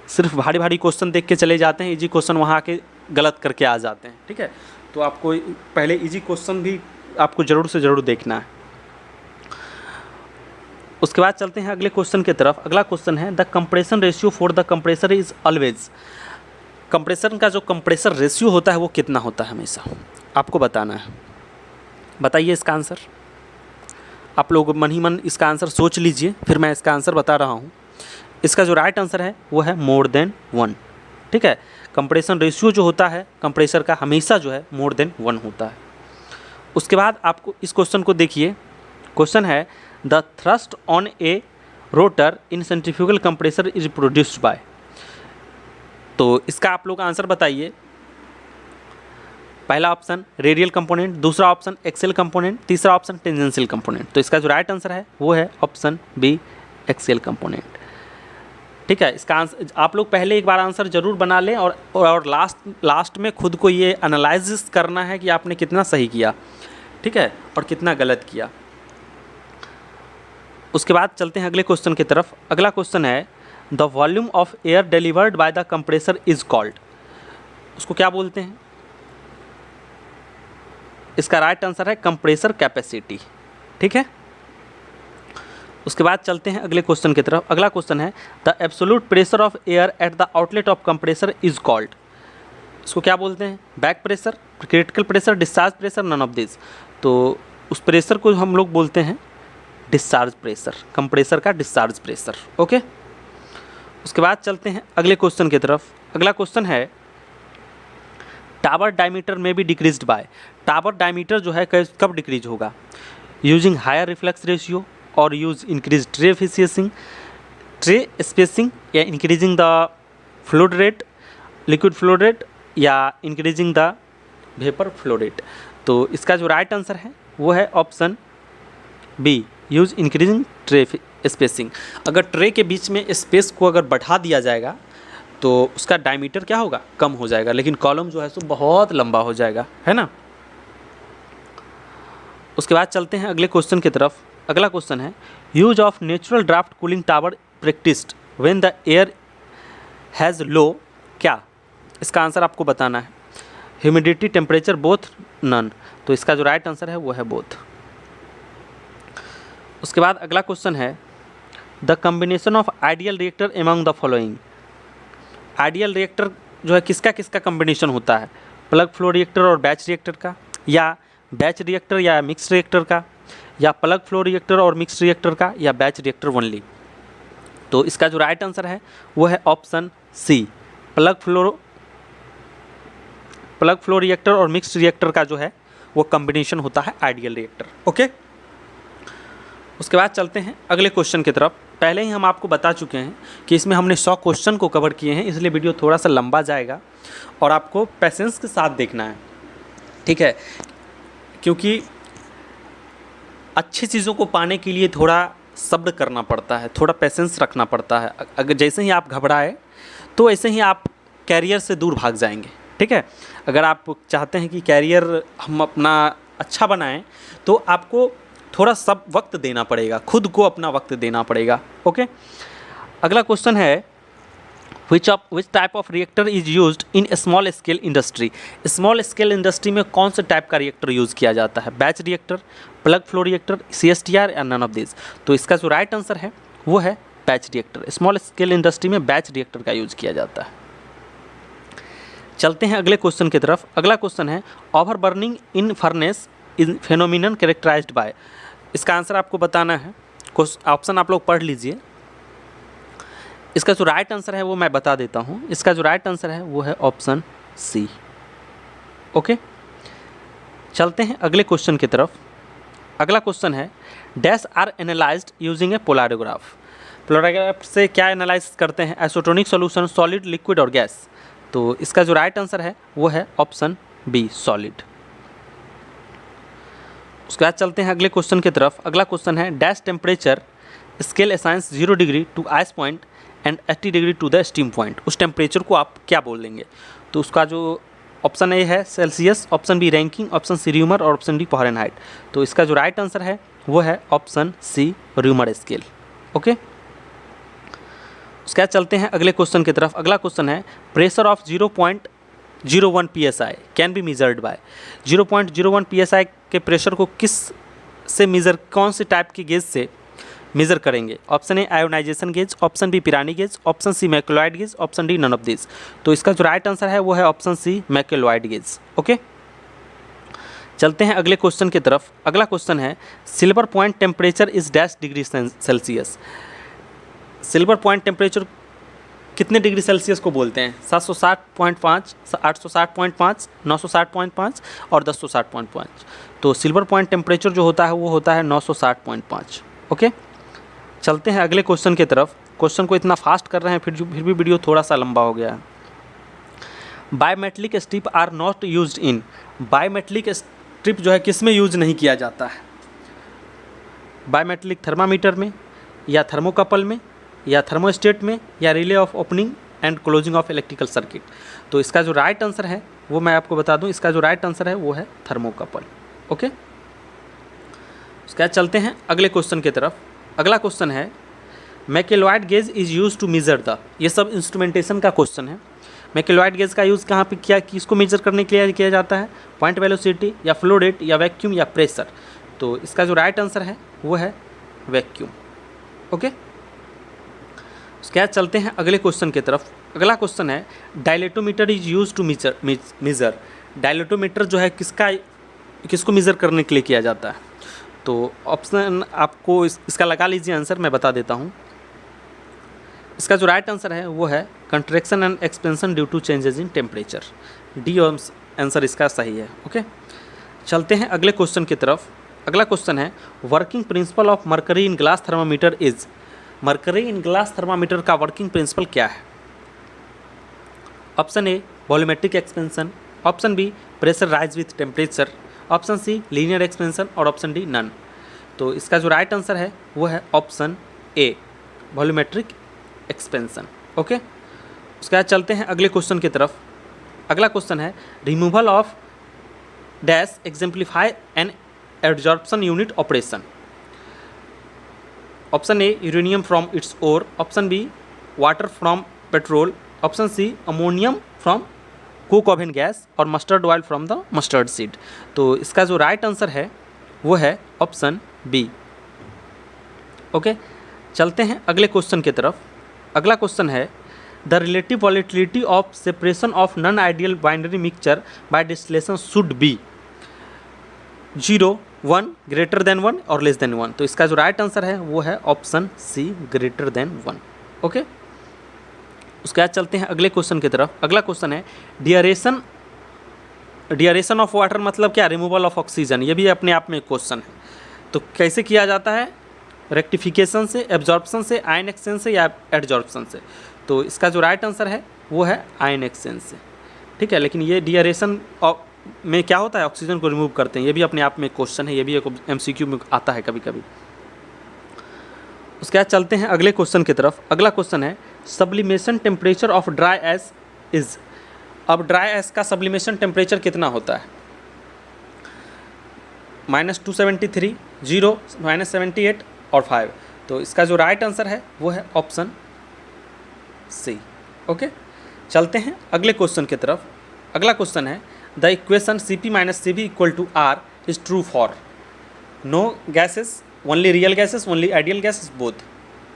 सिर्फ भारी भारी क्वेश्चन देख के चले जाते हैं, इजी क्वेश्चन वहाँ आके गलत करके आ जाते हैं, ठीक है। तो आपको पहले इजी क्वेश्चन भी आपको ज़रूर से ज़रूर देखना है। उसके बाद चलते हैं अगले क्वेश्चन की तरफ। अगला क्वेश्चन है, the compression ratio for the compressor is always. Compressor का जो कंप्रेसर रेशियो होता है वो कितना होता है हमेशा, आपको बताना है। बताइए इसका आंसर। आप लोग मन ही मन इसका आंसर सोच लीजिए, फिर मैं इसका आंसर बता रहा हूँ। इसका जो राइट आंसर है वो है मोर देन 1, ठीक है। कंप्रेशन रेशियो जो होता है कंप्रेसर का हमेशा जो है मोर देन 1 होता है। उसके बाद आपको इस क्वेश्चन को देखिए। क्वेश्चन है, the thrust on A rotor in centrifugal compressor is produced bye. तो इसका आप लोग आंसर बताइए। पहला ऑप्शन रेडियल कंपोनेंट, दूसरा ऑप्शन एक्सियल कंपोनेंट, तीसरा ऑप्शन टेंजेंशियल कंपोनेंट। तो इसका जो राइट आंसर है वो है ऑप्शन बी, एक्सियल कंपोनेंट। ठीक है, इसका आंसर आप लोग पहले एक बार आंसर जरूर बना लें और लास्ट में खुद को ये एनालिसिस करना है कि आपने कितना सही किया, ठीक है, और कितना गलत किया। उसके बाद चलते हैं अगले क्वेश्चन की तरफ। अगला क्वेश्चन है the volume of air delivered by the compressor is called. उसको क्या बोलते हैं? इसका राइट आंसर है कंप्रेसर कैपेसिटी। ठीक है, उसके बाद चलते हैं अगले क्वेश्चन की तरफ। अगला क्वेश्चन है the absolute pressure of air at the outlet of compressor is called. इसको क्या बोलते हैं? Back pressure, critical pressure, discharge pressure, none of this. तो उस प्रेशर को हम लोग बोलते हैं डिस्चार्ज प्रेशर, कंप्रेसर का डिस्चार्ज प्रेशर। ओके, उसके बाद चलते हैं अगले क्वेश्चन की तरफ। अगला क्वेश्चन है टावर डायमीटर में भी डिक्रीज्ड बाय। टावर डायमीटर जो है कब डिक्रीज होगा? यूजिंग हायर रिफ्लेक्स रेशियो और use increase tray efficiency, tray spacing, या increasing the flow rate, liquid flow rate, या increasing the vapour flow rate. तो इसका जो राइट आंसर है वो है option B, use increasing tray spacing. अगर ट्रे के बीच में स्पेस को अगर बढ़ा दिया जाएगा तो उसका डायमीटर क्या होगा? कम हो जाएगा, लेकिन कॉलम जो है सो बहुत लंबा हो जाएगा, है ना। उसके बाद चलते हैं अगले क्वेश्चन की तरफ। अगला क्वेश्चन है use of natural draft cooling tower practised when the air has low. क्या? इसका आंसर आपको बताना है। Humidity, temperature, both, none. तो इसका जो राइट आंसर है वो है बोथ। उसके बाद अगला क्वेश्चन है the combination of ideal reactor among the following. Ideal reactor जो है किसका किसका कम्बिनेशन होता है? प्लग फ्लो रिएक्टर और बैच रिएक्टर का, या बैच रिएक्टर या मिक्स रिएक्टर का, या प्लग फ्लो रिएक्टर और मिक्स रिएक्टर का, या बैच रिएक्टर ओनली। तो इसका जो राइट आंसर है वो है option C, plug flow reactor और मिक्स रिएक्टर का जो है वो कम्बिनेशन होता है आइडियल रिएक्टर। ओके, उसके बाद चलते हैं अगले क्वेश्चन की तरफ। पहले ही हम आपको बता चुके हैं कि इसमें हमने 100 क्वेश्चन को कवर किए हैं, इसलिए वीडियो थोड़ा सा लंबा जाएगा और आपको पेशेंस के साथ देखना है, ठीक है, क्योंकि अच्छी चीज़ों को पाने के लिए थोड़ा सब्र करना पड़ता है, थोड़ा पेशेंस रखना पड़ता है। अगर जैसे ही आप घबराए तो ऐसे ही आप कैरियर से दूर भाग जाएंगे, ठीक है। अगर आप चाहते हैं कि कैरियर हम अपना अच्छा बनाएं तो आपको थोड़ा सब वक्त देना पड़ेगा, खुद को अपना वक्त देना पड़ेगा। ओके, अगला क्वेश्चन है which type of reactor is used in small scale industry. Small scale industry में कौन से टाइप का रिएक्टर यूज़ किया जाता है? Batch reactor, plug flow reactor, CSTR, या नन ऑफ दिस। तो इसका जो राइट आंसर है वो है batch reactor. Small scale industry में बैच रिएक्टर का यूज़ किया जाता है। चलते हैं अगले क्वेश्चन की तरफ। अगला क्वेश्चन है over burning in furnace is phenomenon characterised by. इसका आंसर आपको बताना है। ऑप्शन आप लोग पढ़ लीजिए। इसका जो राइट आंसर है वो मैं बता देता हूँ। इसका जो राइट आंसर है वो है ऑप्शन सी। ओके, चलते हैं अगले क्वेश्चन की तरफ। अगला क्वेश्चन है dash are analysed using a polarograph. Polarograph से क्या एनालाइज करते हैं? आइसोटोनिक सॉल्यूशन, सॉलिड, लिक्विड और गैस। तो इसका जो राइट आंसर है वो है ऑप्शन बी, सॉलिड। उसके बाद चलते हैं अगले क्वेश्चन की तरफ। अगला क्वेश्चन है dash temperature scale assigns 0 degree to ice point and 80 degree to the steam point. उस टेम्परेचर को आप क्या बोलेंगे? तो उसका जो ऑप्शन ए है Celsius, option B Rankine, option C Reaumur और ऑप्शन डी फ़ारेनहाइट। तो इसका जो राइट आंसर है वो है option C, Reaumur scale. Okay, उसके बाद चलते हैं अगले क्वेश्चन की तरफ। अगला क्वेश्चन है pressure of 0.01 PSI can be measured by. 0.01 PSI के प्रेशर को किस से मेज़र, कौन से टाइप की गेज से मेज़र करेंगे? Option A ionisation gauge, option B Pirani gauge, option C McLeod gauge, option D none of this. तो इसका जो राइट आंसर है वो है option C, McLeod gauge. Okay, चलते हैं अगले क्वेश्चन की तरफ। अगला क्वेश्चन है silver point temperature is dash degree Celsius. Silver point temperature कितने डिग्री सेल्सियस को बोलते हैं? 760.5, 860.5, 960.5 और 1060.5। तो सिल्वर पॉइंट टेम्परेचर जो होता है वो होता है 960.5। ओके, चलते हैं अगले क्वेश्चन की तरफ। क्वेश्चन को इतना फास्ट कर रहे हैं फिर भी वीडियो थोड़ा सा लंबा हो गया है। Biometric strip are not used in, biometric strip जो है किस में यूज नहीं किया जाता है? बायोमेट्रिक थर्मामीटर में, या थर्मोकपल में, या थर्मोस्टेट में, या relay of opening and closing of electrical circuit. तो इसका जो राइट आंसर है वो मैं आपको बता दूं, इसका जो राइट आंसर है वो है थर्मोकपल। ओके, उसके बाद चलते हैं अगले क्वेश्चन की तरफ। अगला क्वेश्चन है McLeod gauge is use to measure the, ये सब इंस्ट्रूमेंटेशन का क्वेश्चन है। मैकेलॉयड गेज का यूज़ कहाँ पे किया, किसको मेजर करने के लिए किया जाता है? पॉइंट वेलोसिटी, या फ्लो रेट, या वैक्यूम, या प्रेशर। तो इसका जो राइट आंसर है वो है वैक्यूम। ओके, उसके बाद चलते हैं अगले क्वेश्चन की तरफ। अगला क्वेश्चन है डायलेटोमीटर इज यूज टू मेजर, डायलेटोमीटर जो है किसको मेजर करने के लिए किया जाता है? तो ऑप्शन आपको इसका लगा लीजिए आंसर, मैं बता देता हूँ। इसका जो राइट आंसर है वो है contraction and expansion due to changes in temperature, D answer इसका सही है। ओके, चलते हैं अगले क्वेश्चन की तरफ। अगला क्वेश्चन है working principle of mercury in glass thermometer is, mercury in glass thermometer का वर्किंग प्रिंसिपल क्या है? Option A volumetric expansion, option B pressure rise with temperature, option C linear expansion, और ऑप्शन डी नन। तो इसका जो right answer है वो है option A volumetric expansion. Okay, उसके बाद चलते हैं अगले क्वेश्चन की तरफ। अगला क्वेश्चन है removal of dash exemplify an absorption unit operation. Option A uranium from its ore, option B water from petrol, option C ammonium from coke oven gas, और mustard oil from the mustard seed. तो इसका जो right answer है वो है option B. Okay, चलते हैं अगले क्वेश्चन की तरफ। अगला क्वेश्चन है the relative volatility of separation of non ideal binary mixture by distillation should be 0, 1, greater than 1 और लेस देन 1। तो इसका जो राइट आंसर है वो है option C greater than 1। Okay, उसके बाद चलते हैं अगले क्वेश्चन की तरफ। अगला क्वेश्चन है डियरेशन ऑफ वाटर मतलब क्या? रिमूवल ऑफ ऑक्सीजन, ये भी अपने आप में क्वेश्चन है। तो कैसे किया जाता है? रेक्टिफिकेशन से, एब्जॉर्प्शन से, आयन एक्सचेंज से, या एडजॉर्प्शन से। तो इसका जो राइट आंसर है वो है आयन एक्सचेंज से। ठीक है, लेकिन ये डियरेशन में क्या होता है? ऑक्सीजन को रिमूव करते हैं, ये भी अपने आप में क्वेश्चन है, ये भी एक MCQ में आता है कभी कभी। उसके बाद चलते हैं अगले क्वेश्चन की तरफ। अगला क्वेश्चन है sublimation temperature of dry ice is, अब ड्राई आइस का सब्लिमेशन टेम्परेचर कितना होता है? -273, 0, -78 और 5। तो इसका जो राइट आंसर है वो है ऑप्शन सी। ओके, चलते हैं अगले क्वेश्चन की तरफ। अगला क्वेश्चन है the equation Cp - Cv = R is true for no gases, only real gases, only ideal gases, both.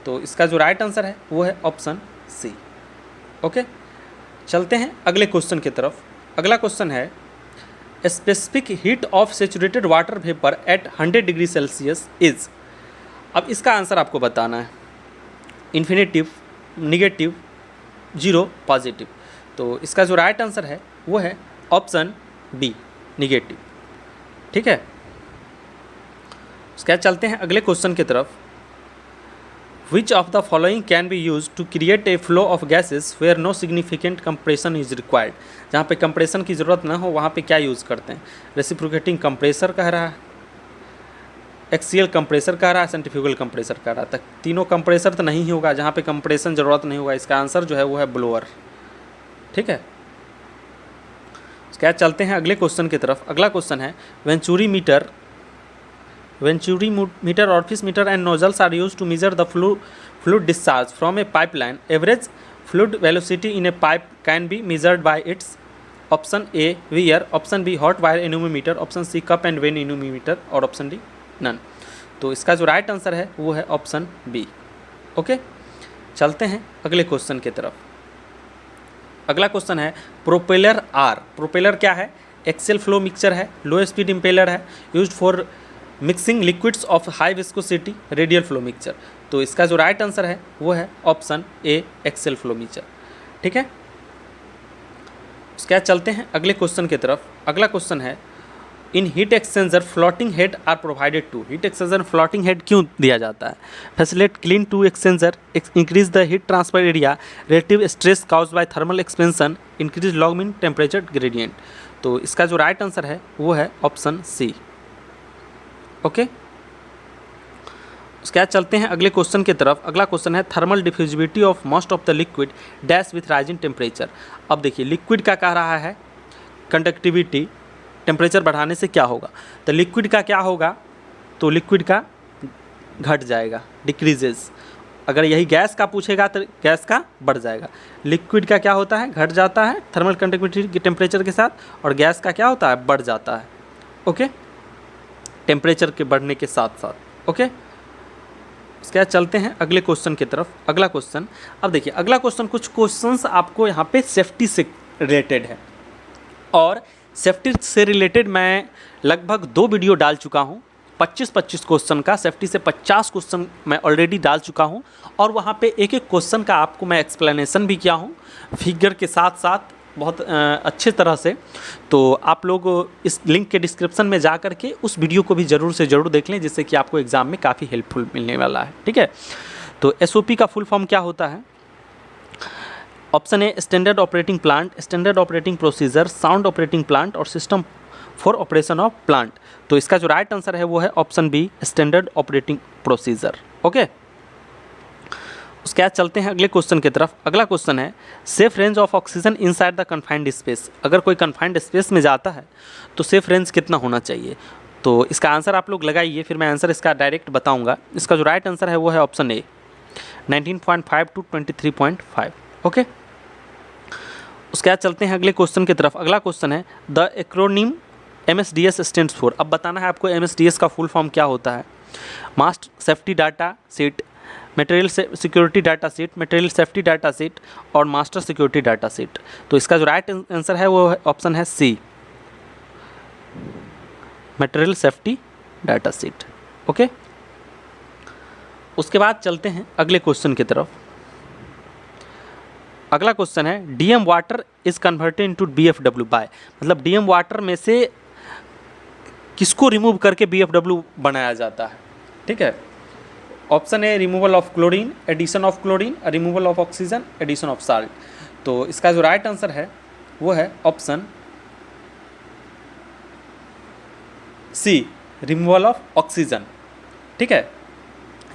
तो इसका जो राइट आंसर है वो है ऑप्शन सी। ओके, चलते हैं अगले क्वेश्चन की तरफ। अगला क्वेश्चन है specific heat of saturated water vapour eight 100 degree Celsius is, अब इसका आंसर आपको बताना है। Infinitive, negative, 0, positive. तो इसका जो राइट आंसर है वो है ऑप्शन बी निगेटिव। ठीक है, उसके बाद चलते हैं अगले क्वेश्चन की तरफ। Which of the following can be use to create a flow of gases where no significant compression is required, जहाँ पे कंप्रेशन की ज़रूरत ना हो वहाँ पे क्या यूज़ करते हैं? रेसिप्रोकेटिंग कंप्रेसर कह रहा है, एक्सियल कंप्रेसर कह रहा है, सेंट्रीफ्यूगल कंप्रेसर कह रहा है। तक तीनों कंप्रेसर तो नहीं होगा, जहाँ पे कंप्रेशन ज़रूरत नहीं होगा। इसका आंसर जो है वो है ब्लोअर। ठीक है, उसके बाद चलते हैं अगले क्वेश्चन की तरफ। अगला क्वेश्चन है venturi meter, orifice meter and nozzles are use to measure the fluid discharge from a pipeline. Average fluid velocity in a pipe can be measured by its option A weir, option B hot wire anemometer, option C cup and vein anemometer और option D none। तो इसका जो right answer है वो है option B. Okay, चलते हैं अगले क्वेश्चन की तरफ। अगला क्वेश्चन है प्रोपेलर आर, प्रोपेलर क्या है? एक्सेल फ्लो मिक्सचर है, लो स्पीड इम्पेलर है, used for mixing liquids of high viscosity, radial flow mixture. तो इसका जो राइट आंसर है वो है option A axial flow mixture. ठीक है, उसके बाद चलते हैं अगले क्वेश्चन की तरफ। अगला क्वेश्चन है in heat exchanger floating head are provided to, heat exchanger floating head क्यों दिया जाता है? Facilitate clean to exchanger, increase the heat transfer area, relative stress cause by thermal expansion, increase log mean temperature gradient. तो इसका जो right answer है वो है ऑप्शन सी। ओके, उसके बाद चलते हैं अगले क्वेश्चन की तरफ। अगला क्वेश्चन है thermal diffusibility of most of the liquid dash with rising temperature. अब देखिए लिक्विड का कह रहा है कंडक्टिविटी टेम्परेचर बढ़ाने से क्या होगा, तो लिक्विड का क्या होगा, तो लिक्विड का घट जाएगा, डिक्रीजेस। अगर यही गैस का पूछेगा तो गैस का बढ़ जाएगा। लिक्विड का क्या होता है, घट जाता है थर्मल कंडक्टिविटी के टेम्परेचर के साथ, और गैस का क्या होता है, बढ़ जाता है। ओके, टेम्परेचर के बढ़ने के साथ साथ। ओके, उसके बाद चलते हैं अगले क्वेश्चन की तरफ। अगला क्वेश्चन, अब देखिए अगला क्वेश्चन, कुछ क्वेश्चंस आपको यहाँ पे सेफ्टी से रिलेटेड है, और सेफ्टी से रिलेटेड मैं लगभग 2 वीडियो डाल चुका हूँ। 25-25 क्वेश्चन का, सेफ्टी से 50 क्वेश्चन मैं ऑलरेडी डाल चुका हूँ, और वहाँ पे एक एक क्वेश्चन का आपको मैं एक्सप्लेनेशन भी किया हूँ फिगर के साथ साथ बहुत अच्छे तरह से। तो आप लोग इस लिंक के डिस्क्रिप्शन में जा कर के उस वीडियो को भी ज़रूर से ज़रूर देख लें, जिससे कि आपको एग्ज़ाम में काफ़ी हेल्पफुल मिलने वाला है। ठीक है, तो SOP का फुल फॉर्म क्या होता है? Option A standard operating plant, standard operating procedure, sound operating plant और system for operation of plant. तो इसका जो राइट आंसर है वो है option B, standard operating procedure. Okay, उसके बाद चलते हैं अगले क्वेश्चन की तरफ। अगला क्वेश्चन है safe range of oxygen inside the confined space. अगर कोई कन्फाइंड स्पेस में जाता है तो सेफ रेंज कितना होना चाहिए? तो इसका आंसर आप लोग लगाइए, फिर मैं आंसर इसका डायरेक्ट बताऊंगा। इसका जो राइट आंसर है वो है ऑप्शन ए, 19.5 to 23.5। ओके, उसके बाद चलते हैं अगले क्वेश्चन की तरफ। अगला क्वेश्चन है the acronym MSDS stands for. अब बताना है आपको MSDS का फुल फॉर्म क्या होता है। Mast safety data sheet, material security data sheet, material safety data sheet और मास्टर सिक्योरिटी डाटा सीट। तो इसका जो राइट आंसर है वो ऑप्शन है C, material safety data sheet. Okay, उसके बाद चलते हैं अगले क्वेश्चन की तरफ। अगला क्वेश्चन है DM water is converted into BFW by, मतलब DM वाटर में से किसको रिमूव करके BFW बनाया जाता है? ठीक है, option A removal of chlorine, addition of chlorine, removal of oxygen, addition of salt. तो इसका जो राइट आंसर है वो है option C, removal of oxygen. ठीक है,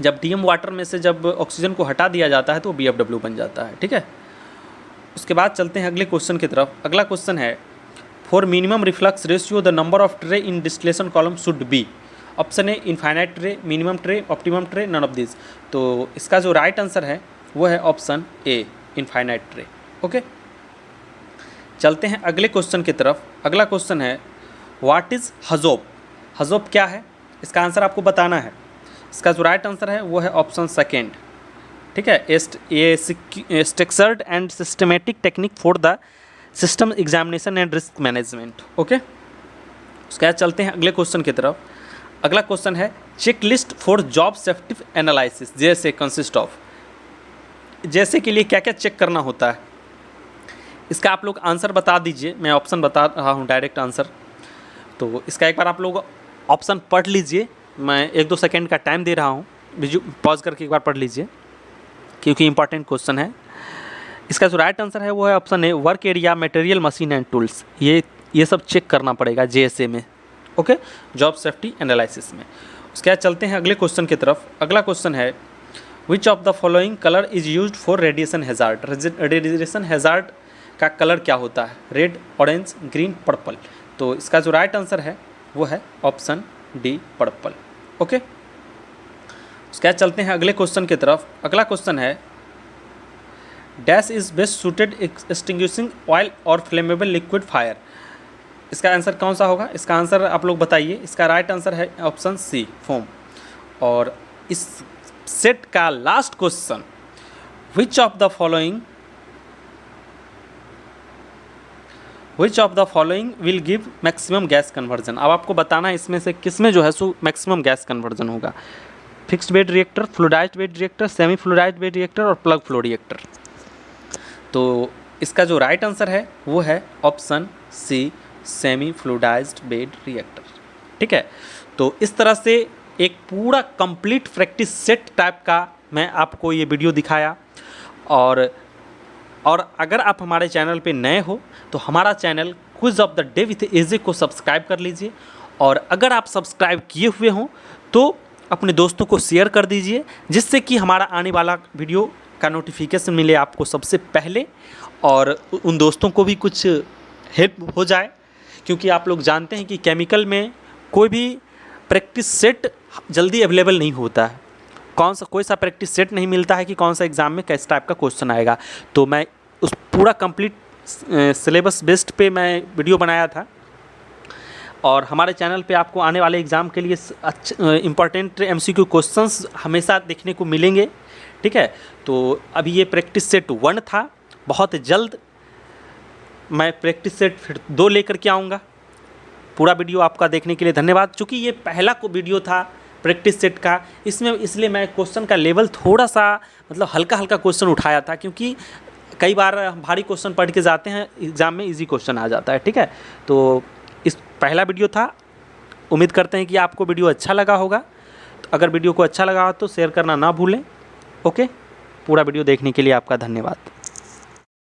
जब DM वाटर में से जब ऑक्सीजन को हटा दिया जाता है तो BFW बन जाता है। ठीक है, उसके बाद चलते हैं अगले क्वेश्चन की तरफ। अगला क्वेश्चन है for minimum reflux ratio the number of tray in distillation column should be. Option A infinite tray, minimum tray, optimum tray, none of this. तो इसका जो राइट आंसर है वो है option A, infinite tray. Okay, चलते हैं अगले question की तरफ। अगला क्वेश्चन है व्हाट इज़ हजोब। हजोब क्या है, इसका आंसर आपको बताना है। इसका जो राइट आंसर है वो है ऑप्शन सेकेंड। ठीक है, ये structured and systematic technique for the system examination and risk management. Okay, उसके बाद चलते हैं अगले क्वेश्चन की तरफ। अगला क्वेश्चन है check list for job safety analysis जैसे कंसिस्ट ऑफ, जैसे के लिए क्या क्या चेक करना होता है। इसका आप लोग आंसर बता दीजिए, मैं ऑप्शन बता रहा हूँ डायरेक्ट आंसर। तो इसका एक बार आप लोग ऑप्शन पढ़ लीजिए, मैं 1-2 सेकेंड का टाइम दे रहा हूँ, पॉज करके एक बार पढ़ लीजिए क्योंकि इंपॉर्टेंट क्वेश्चन है। इसका जो राइट आंसर है वो है option A, work area, material, machine and tools. ये सब चेक करना पड़ेगा JSA में। ओके, जॉब सेफ्टी एनालिसिस में। उसके बाद चलते हैं अगले क्वेश्चन की तरफ। अगला क्वेश्चन है which of the following colour is used for radiation hazard. Radiation hazard का कलर क्या होता है? Red, orange, green, purple. तो इसका जो राइट आंसर है वो है ऑप्शन डी, पर्पल। ओके, उसके बाद चलते हैं अगले क्वेश्चन की तरफ। अगला क्वेश्चन है dash is best suited extinguishing oil और फ्लेमेबल लिक्विड फायर। इसका आंसर कौन सा होगा? इसका आंसर आप लोग बताइए। इसका राइट आंसर है ऑप्शन सी, फोम। और इस सेट का last question which of the following will give maximum gas conversion. अब आपको बताना है इसमें से किस में जो है सो मैक्सिमम गैस कन्वर्जन होगा। Fixed bed reactor, fluidised bed reactor, semi fluidised bed reactor और प्लग फ्लो रिएक्टर। तो इसका जो राइट आंसर है वो है option C, semi fluidised bed reactor. ठीक है। तो इस तरह से एक पूरा कंप्लीट प्रैक्टिस सेट टाइप का मैं आपको ये वीडियो दिखाया। और अगर आप हमारे चैनल पे नए हो तो हमारा channel quiz of the day with AJ को सब्सक्राइब कर लीजिए। और अगर आप सब्सक्राइब किए हुए हों तो अपने दोस्तों को शेयर कर दीजिए, जिससे कि हमारा आने वाला वीडियो का नोटिफिकेशन मिले आपको सबसे पहले, और उन दोस्तों को भी कुछ हेल्प हो जाए। क्योंकि आप लोग जानते हैं कि केमिकल में कोई भी प्रैक्टिस सेट जल्दी अवेलेबल नहीं होता है। कोई सा प्रैक्टिस सेट नहीं मिलता है कि कौन सा एग्ज़ाम में किस टाइप का क्वेश्चन आएगा। तो मैं उस पूरा कंप्लीट सिलेबस बेस्ड पे मैं वीडियो बनाया था। और हमारे चैनल पे आपको आने वाले एग्ज़ाम के लिए इम्पॉर्टेंट MCQ क्वेश्चंस हमेशा देखने को मिलेंगे, ठीक है। तो अभी ये प्रैक्टिस सेट 1 था, बहुत जल्द मैं प्रैक्टिस सेट फिर 2 लेकर के आऊँगा। पूरा वीडियो आपका देखने के लिए धन्यवाद। चूँकि ये पहला वीडियो था प्रैक्टिस सेट का, इसमें इसलिए मैं क्वेश्चन का लेवल थोड़ा सा मतलब हल्का हल्का क्वेश्चन उठाया था, क्योंकि कई बार भारी क्वेश्चन पढ़ के जाते हैं एग्ज़ाम में इजी क्वेश्चन आ जाता है, ठीक है। तो इस पहला वीडियो था, उम्मीद करते हैं कि आपको वीडियो अच्छा लगा होगा। तो अगर वीडियो को अच्छा लगा हो तो शेयर करना ना भूलें। ओके, पूरा वीडियो देखने के लिए आपका धन्यवाद।